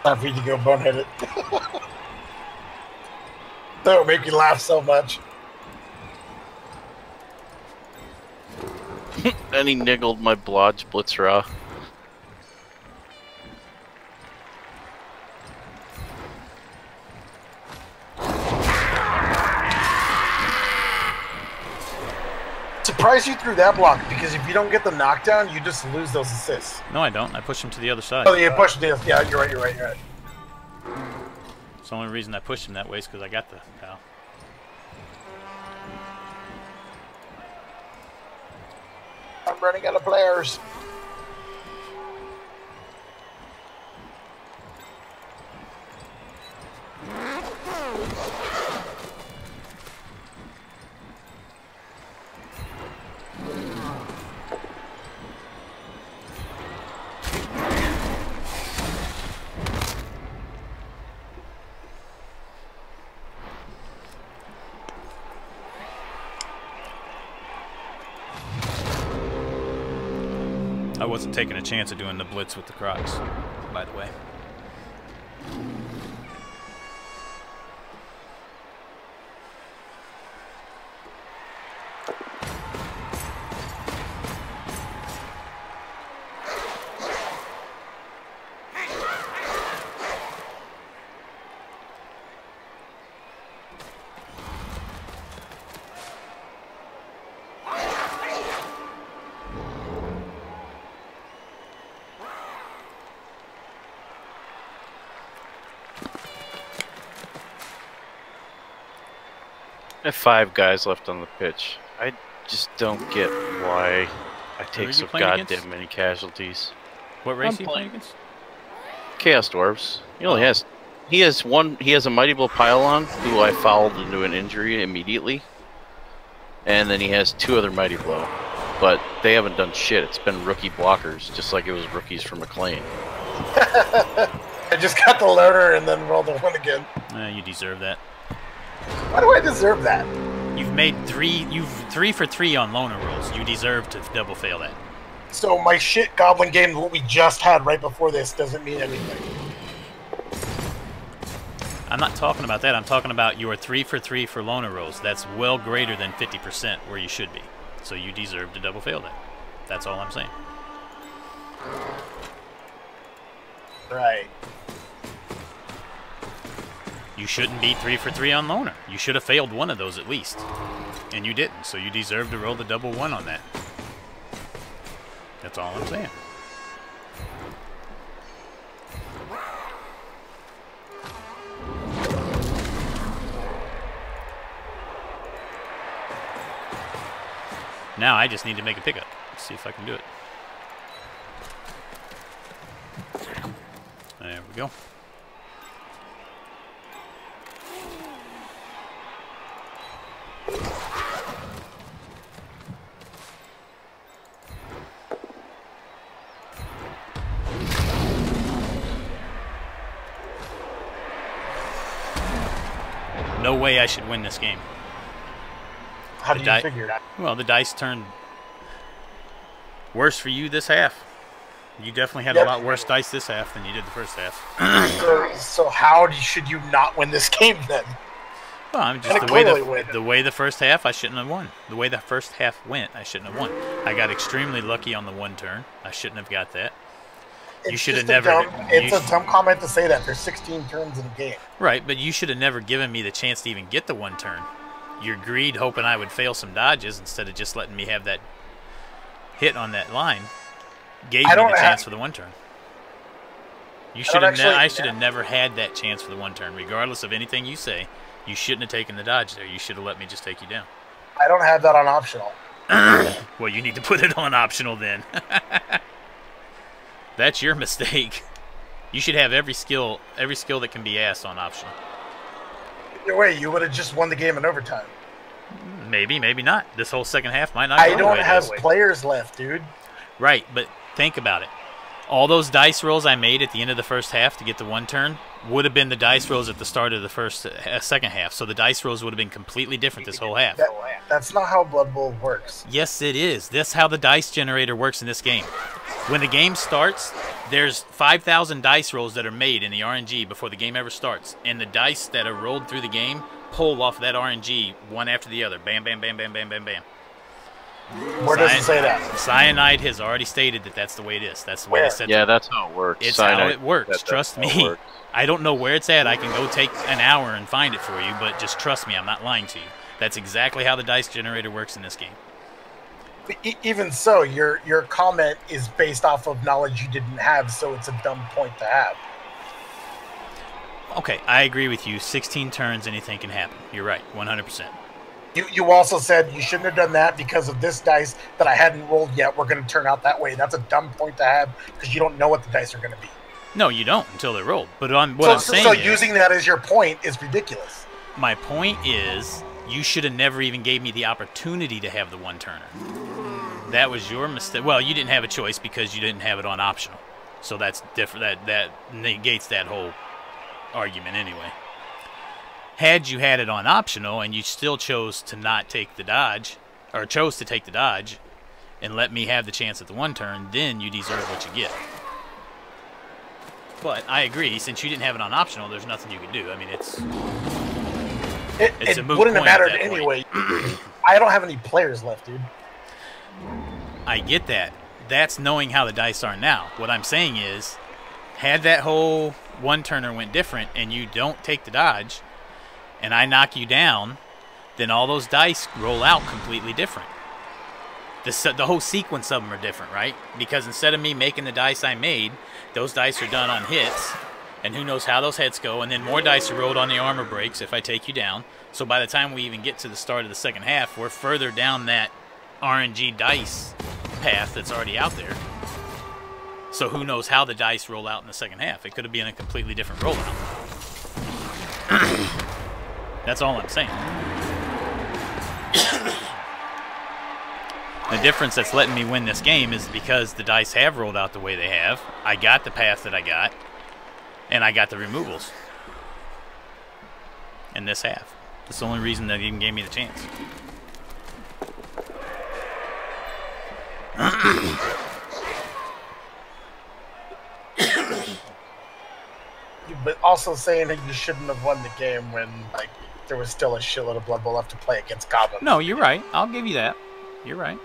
Time for you to go bonehead it. That would make me laugh so much. And he niggled my Blodge Blitzra. Surprised you threw that block, because if you don't get the knockdown, you just lose those assists. No, I don't. I push him to the other side. Oh, you pushed it. Yeah, you're right, you're right, you're right. It's the only reason I pushed him that way is because I got the pal. I'm running out of players. I wasn't taking a chance of doing the blitz with the Crocs, by the way. I have 5 guys left on the pitch. I just don't get why I take are so you playing goddamn against? many casualties. What race I'm are you playing against? Chaos Dwarves. He only has. He has one. He has a Mighty Blow Pylon, who I fouled into an injury immediately, and then he has 2 other Mighty Blow, but they haven't done shit. It's been rookie blockers, just like it was rookies from McClane. I just got the loader and then rolled the one again. You deserve that. Why do I deserve that? You've made 3 for 3 on loner rolls. You deserve to double fail that. So my shit Goblin game, what we just had right before this, doesn't mean anything. I'm not talking about that. I'm talking about your 3 for 3 for loner rolls. That's well greater than 50% where you should be. So you deserve to double fail that. That's all I'm saying. Right. You shouldn't be 3 for 3 on loner. You should have failed one of those at least. And you didn't, so you deserve to roll the double 1 on that. That's all I'm saying. Now I just need to make a pickup. Let's see if I can do it. There we go. No way I should win this game. How do you figure that? Well, the dice turned worse for you this half. You definitely had a lot worse dice this half than you did the first half. So how should you not win this game then? Well, I'm just the way the first half, I shouldn't have won. The way the first half went, I shouldn't have won. I got extremely lucky on the 1 turn. I shouldn't have got that. You should have never. It's a dumb comment to say that. There's 16 turns in a game. Right, but you should have never given me the chance to even get the 1 turn. Your greed, hoping I would fail some dodges instead of just letting me have that hit on that line, gave me the chance for the 1 turn. You should have. I should have never had that chance for the 1 turn, regardless of anything you say. You shouldn't have taken the dodge there. You should have let me just take you down. I don't have that on optional. Well, you need to put it on optional then. That's your mistake. You should have every skill that can be asked on optional. Either way, you would have just won the game in overtime. Maybe, maybe not. This whole second half might not. I don't have players left, dude. Right, but think about it. All those dice rolls I made at the end of the first half to get the 1 turn would have been the dice rolls at the start of the second half. So the dice rolls would have been completely different this whole half. That's not how Blood Bowl works. Yes, it is. That's how the dice generator works in this game. When the game starts, There's 5,000 dice rolls that are made in the RNG before the game ever starts, and the dice that are rolled through the game pull off that RNG one after the other. Bam, bam, bam, bam, bam, bam, bam. Where does it say that? Cyanide has already stated that that's the way it is. That's the way they said it. Yeah, that's how it works. It's Cyanide, how it works. Trust me. I don't know where it's at. I can go take an hour and find it for you, but just trust me. I'm not lying to you. That's exactly how the dice generator works in this game. Even so, your comment is based off of knowledge you didn't have, so it's a dumb point to have. Okay, I agree with you. 16 turns, anything can happen. You're right, 100%. You also said you shouldn't have done that because of this dice that I hadn't rolled yet. We're going to turn out that way. That's a dumb point to have because you don't know what the dice are going to be. No, you don't until they're rolled. But I'm saying so is, using that as your point is ridiculous. My point is, you should have never even gave me the opportunity to have the one-turner. That was your mistake. Well, you didn't have a choice because you didn't have it on optional. So that's different. That negates that whole argument anyway. Had you had it on optional and you still chose to not take the dodge, or chose to take the dodge, and let me have the chance at the one turn, then you deserve what you get. But I agree, since you didn't have it on optional, there's nothing you can do. I mean, it's a moot wouldn't have point at mattered that anyway. I don't have any players left, dude. I get that. That's knowing how the dice are now. What I'm saying is, had that whole one-turner went different and you don't take the dodge, and I knock you down, then all those dice roll out completely different. The whole sequence of them are different, right? Because instead of me making the dice I made, those dice are done on hits, and who knows how those hits go, and then more dice are rolled on the armor breaks if I take you down. So by the time we even get to the start of the second half, we're further down that RNG dice path that's already out there. So who knows how the dice roll out in the second half. It could have been a completely different rollout. That's all I'm saying. The difference that's letting me win this game is because the dice have rolled out the way they have. I got the path that I got, and I got the removals in this half. That's the only reason that even gave me the chance. But also saying that you shouldn't have won the game when there was still a shitload of Blood Bowl left to play against Goblins. No, you're right. I'll give you that. You're right.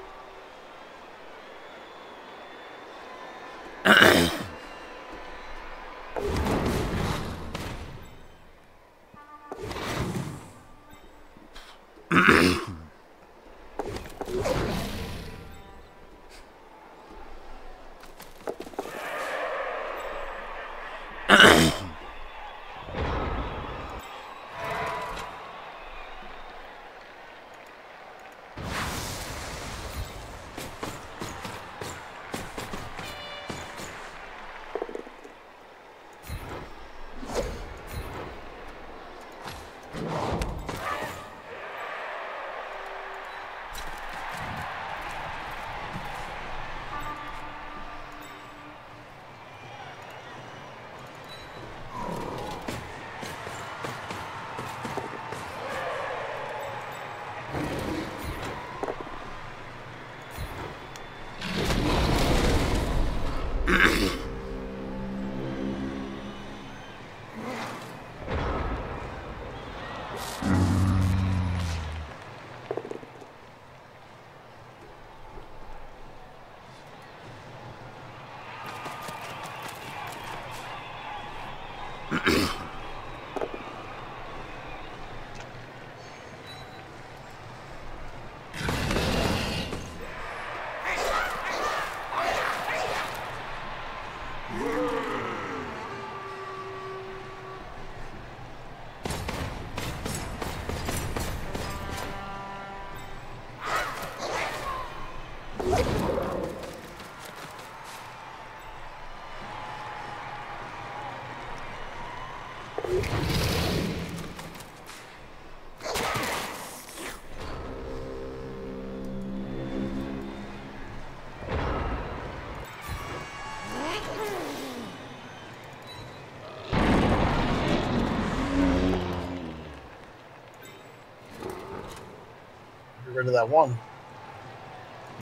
Rid of that one.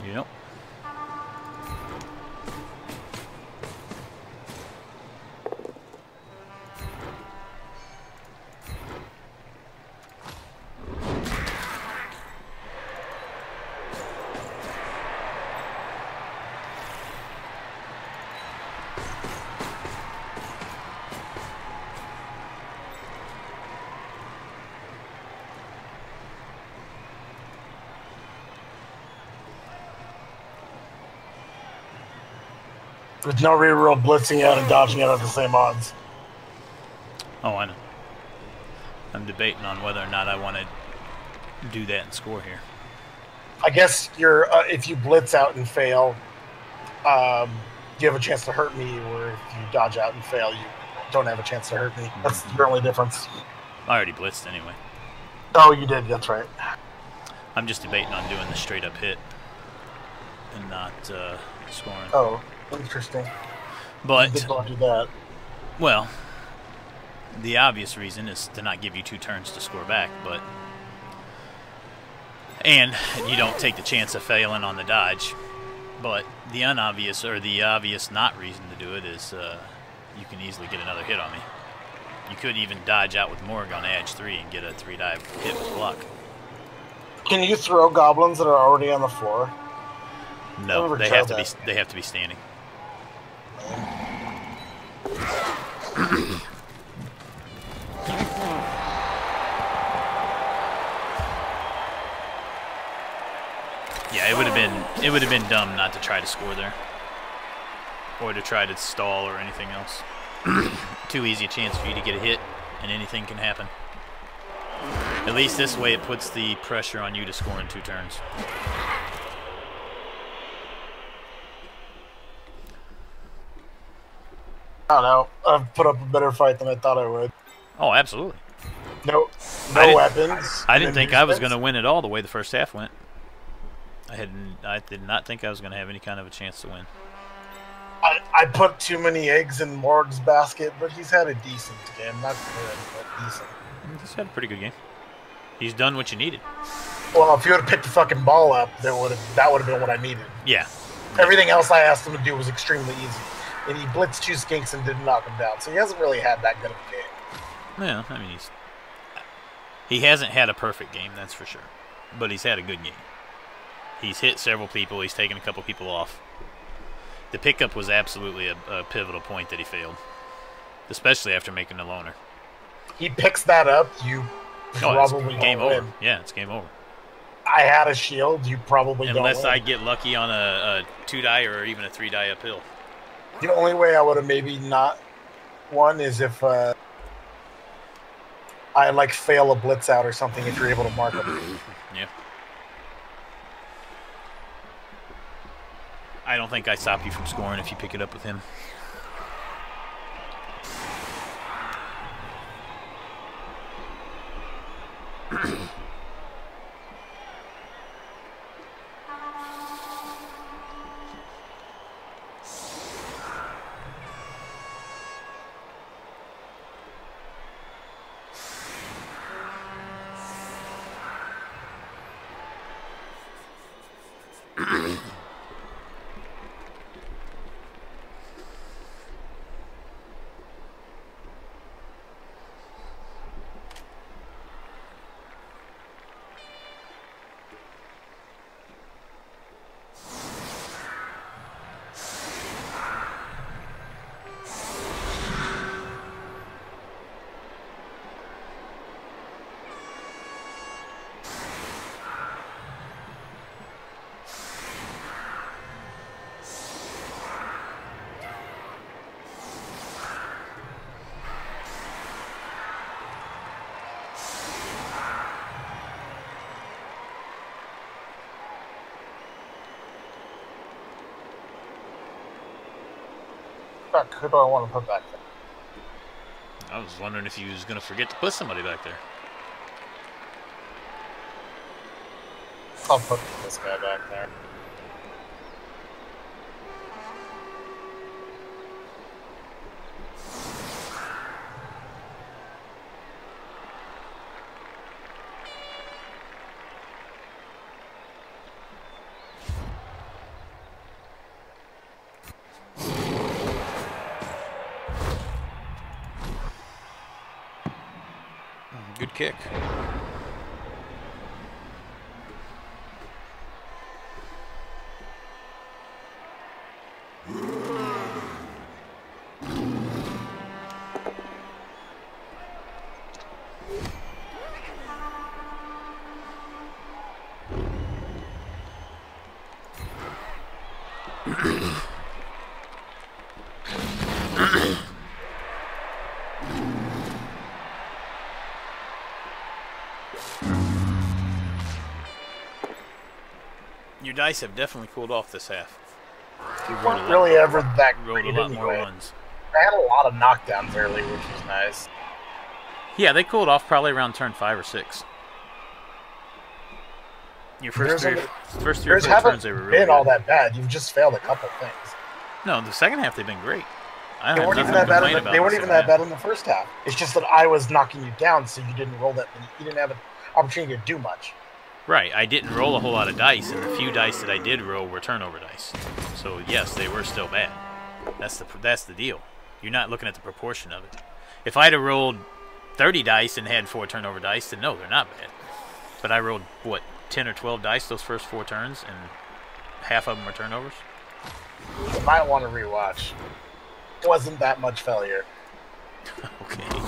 Yep. There's no reroll blitzing out and dodging out at the same odds. Oh, I know. I'm debating on whether or not I want to do that and score here. I guess you're if you blitz out and fail, you have a chance to hurt me, or if you dodge out and fail, you don't have a chance to hurt me. That's your only difference. I already blitzed anyway. Oh, you did. That's right. I'm just debating on doing the straight up hit and not scoring. Oh, interesting. But did not do that. Well, the obvious reason is to not give you 2 turns to score back, and you don't take the chance of failing on the dodge. But the unobvious, or the obvious not reason to do it is you can easily get another hit on me. You could even dodge out with Morg on edge 3 and get a 3-dive hit with block. Can you throw goblins that are already on the floor? No, they have to be standing. Yeah, it would have been dumb not to try to score there, or to try to stall or anything else. Too easy a chance for you to get a hit, and anything can happen. At least this way, it puts the pressure on you to score in 2 turns. I don't know. I've put up a better fight than I thought I would. Oh, absolutely. No weapons. I didn't think I was going to win at all the way the first half went. I did not think I was going to have any kind of a chance to win. I put too many eggs in Morg's basket, but he's had a decent game. Not good, but decent. He's had a pretty good game. He's done what you needed. Well, if you would have picked the fucking ball up, that would have been what I needed. Yeah. Everything else I asked him to do was extremely easy. And he blitzed 2 skinks and didn't knock him down. So he hasn't really had that good of a game. Yeah, I mean, he hasn't had a perfect game, that's for sure. But he's had a good game. He's hit several people. He's taken a couple people off. The pickup was absolutely a pivotal point that he failed, especially after making the loner. He picks that up, you probably game don't over. win. Yeah, it's game over. I had a shield, you probably don't win. Unless I get lucky on a 2-die or even a 3-die uphill. The only way I would have maybe not won is if I like fail a blitz out or something if you're able to mark them. Yeah. I don't think I stop you from scoring if you pick it up with him. Who do I want to put back there? I was wondering if you was going to forget to put somebody back there. I'll put this guy back there. Good kick. Your dice have definitely cooled off this half. You weren't really ever that rolled great a lot more anyway. ones. I had a lot of knockdowns early, which was nice. Yeah, they cooled off probably around turn 5 or 6. Your first three or four turns, they were really been good. all that bad. You've just failed a couple things. No, the second half they've been great. I They have weren't nothing even to that bad. complain about. They weren't the even second that half. bad in the first half. It's just that I was knocking you down, so you didn't roll that. You didn't have an opportunity to do much. Right, I didn't roll a whole lot of dice, and the few dice that I did roll were turnover dice. So yes, they were still bad. That's the deal. You're not looking at the proportion of it. If I'd have rolled 30 dice and had 4 turnover dice, then no, they're not bad. But I rolled, what, 10 or 12 dice those first 4 turns, and half of them were turnovers? You might want to rewatch. It wasn't that much failure. Okay.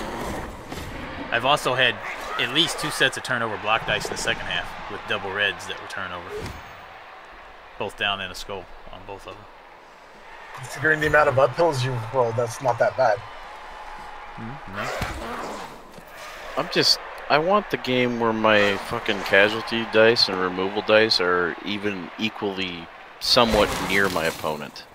I've also had at least 2 sets of turnover block dice in the second half with double reds that were turnover. Both down and a skull on both of them. Considering the amount of uphills you've rolled, that's not that bad. No. I want the game where my fucking casualty dice and removal dice are even equally somewhat near my opponent.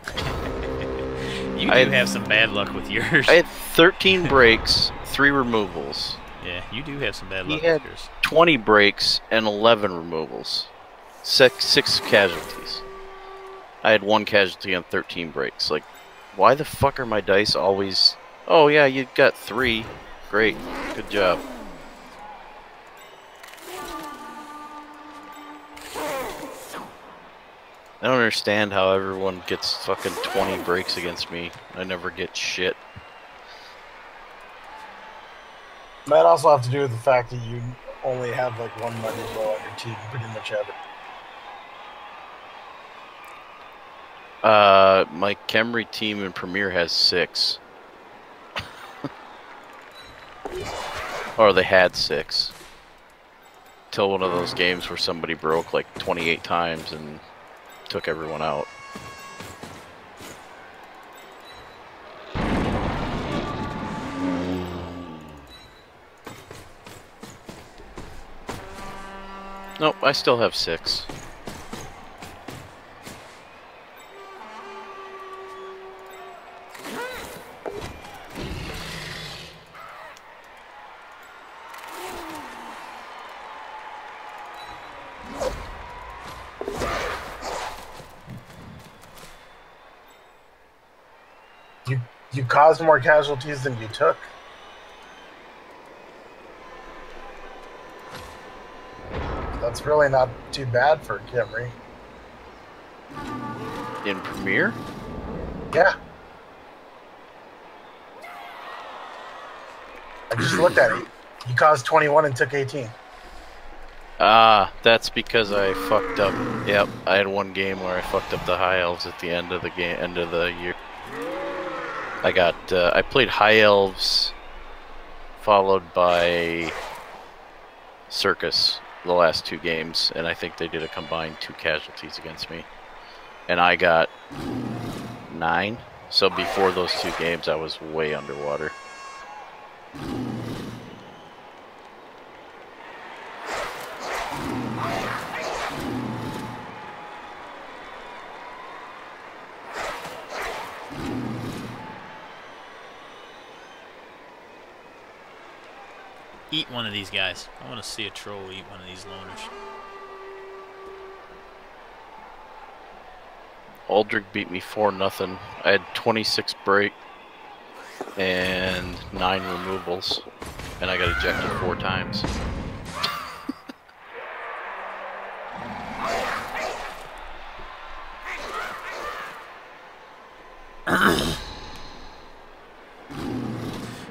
You do have some bad luck with yours. I had 13 breaks, 3 removals. Yeah, you do have some bad luck He had with yours. 20 breaks and 11 removals. 6 casualties. I had 1 casualty on 13 breaks. Like, why the fuck are my dice always... Oh yeah, you got 3. Great. Good job. I don't understand how everyone gets fucking 20 breaks against me. I never get shit. Might also have to do with the fact that you only have like 1 money blow on your team, pretty much ever. My Camry team in Premier has 6. Or they had 6. Till one of those games where somebody broke like 28 times and took everyone out. Nope, I still have 6. You caused more casualties than you took. That's really not too bad for Camry. In Premier? Yeah. I just looked at it. You caused 21 and took 18. Ah, that's because I fucked up. Yep, I had 1 game where I fucked up the High Elves at the end of the game, end of the year. I played High Elves, followed by Circus the last 2 games, and I think they did a combined 2 casualties against me. And I got 9, so before those 2 games I was way underwater. Eat one of these guys. I want to see a troll eat one of these loners. Aldrich beat me 4-0. I had 26 break and 9 removals, and I got ejected 4 times.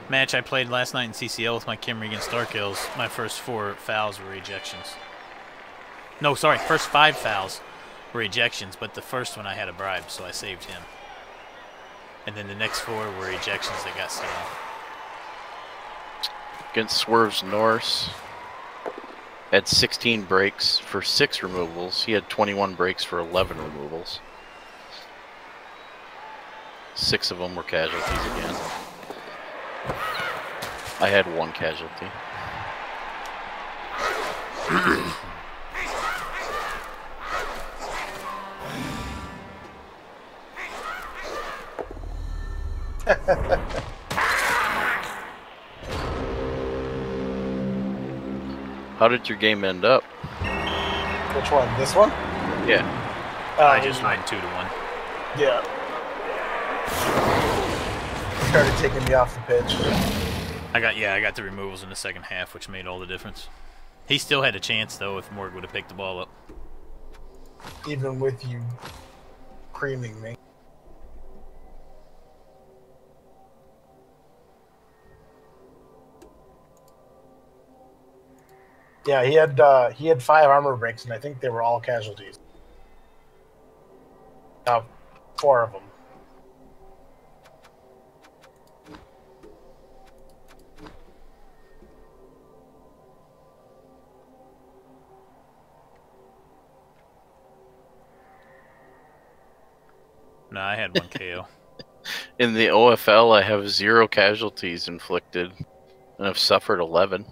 Match I played last night in CCL with my Kimry against Dark Hills, my first 4 fouls were ejections. No, sorry, first 5 fouls were ejections, but the first one I had a bribe, so I saved him. And then the next 4 were ejections that got set off. Against Swerve's Norse, had 16 breaks for 6 removals. He had 21 breaks for 11 removals. 6 of them were casualties again. I had 1 casualty. How did your game end up? Which one? This one? Yeah. I just won 2-1. Yeah. Started taking me off the pitch. I got the removals in the second half, which made all the difference. He still had a chance though if Morg would have picked the ball up. Even with you creaming me. Yeah, he had 5 armor breaks, and I think they were all casualties. 4 of them. No, I had 1 KO. In the OFL, I have 0 casualties inflicted, and I've suffered 11.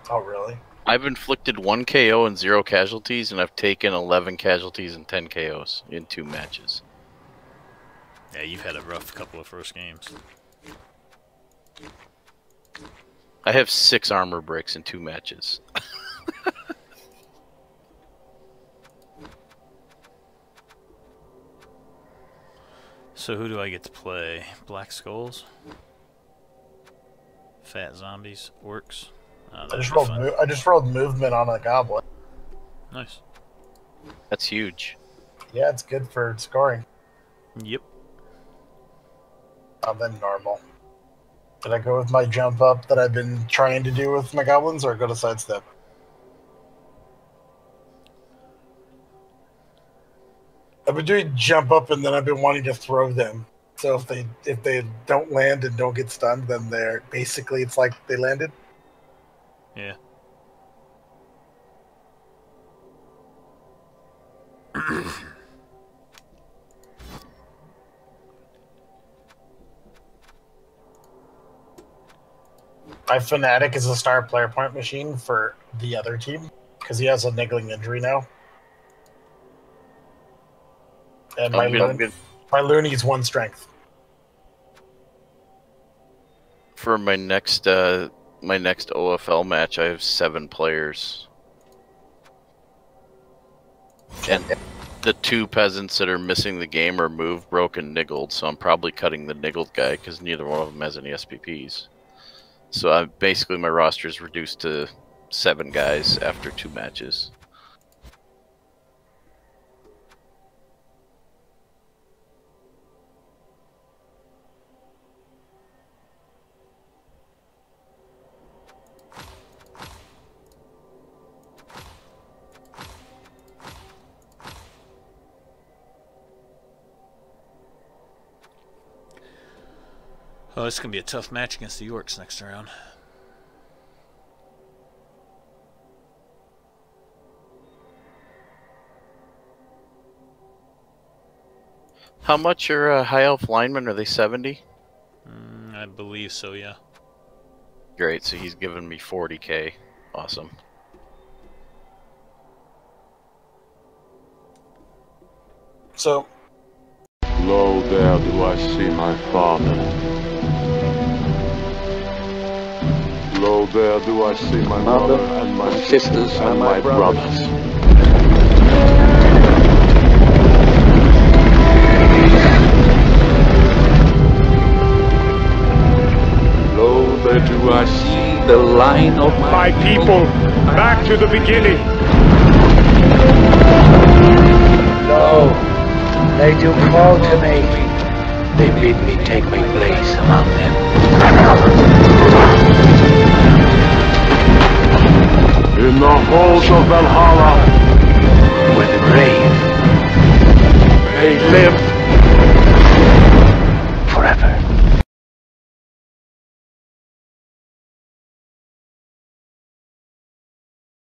Oh, really? I've inflicted 1 KO and 0 casualties, and I've taken 11 casualties and 10 KOs in 2 matches. Yeah, you've had a rough couple of first games. I have 6 armor breaks in 2 matches. So who do I get to play? Black Skulls? Fat Zombies? Orcs? Oh, I just rolled movement on a goblin. Nice. That's huge. Yeah, it's good for scoring. Yep. Then normal. Did I go with my jump up that I've been trying to do with my goblins, or go to sidestep? I've been doing jump up, and then I've been wanting to throw them. So if they don't land and don't get stunned, then they're basically, it's like they landed. Yeah. My Fnatic is a star player point machine for the other team, because he has a niggling injury now. And my Looney's 1 strength. For my next OFL match, I have 7 players. And the 2 peasants that are missing the game are moved, broken, niggled, so I'm probably cutting the niggled guy because neither one of them has any SPPs. So basically my roster is reduced to 7 guys after 2 matches. Oh, it's going to be a tough match against the Orcs next round. How much are high elf linemen? Are they 70? I believe so, yeah. Great, so he's giving me 40k. Awesome. So, Lo, there do I see my father. Lo, there do I see my mother and my sisters and my brothers. Lo, there do I see the line of My people, back to the beginning. Lo, they do call to me. They bid me take my place among them. in the halls of Valhalla, Where the brave they live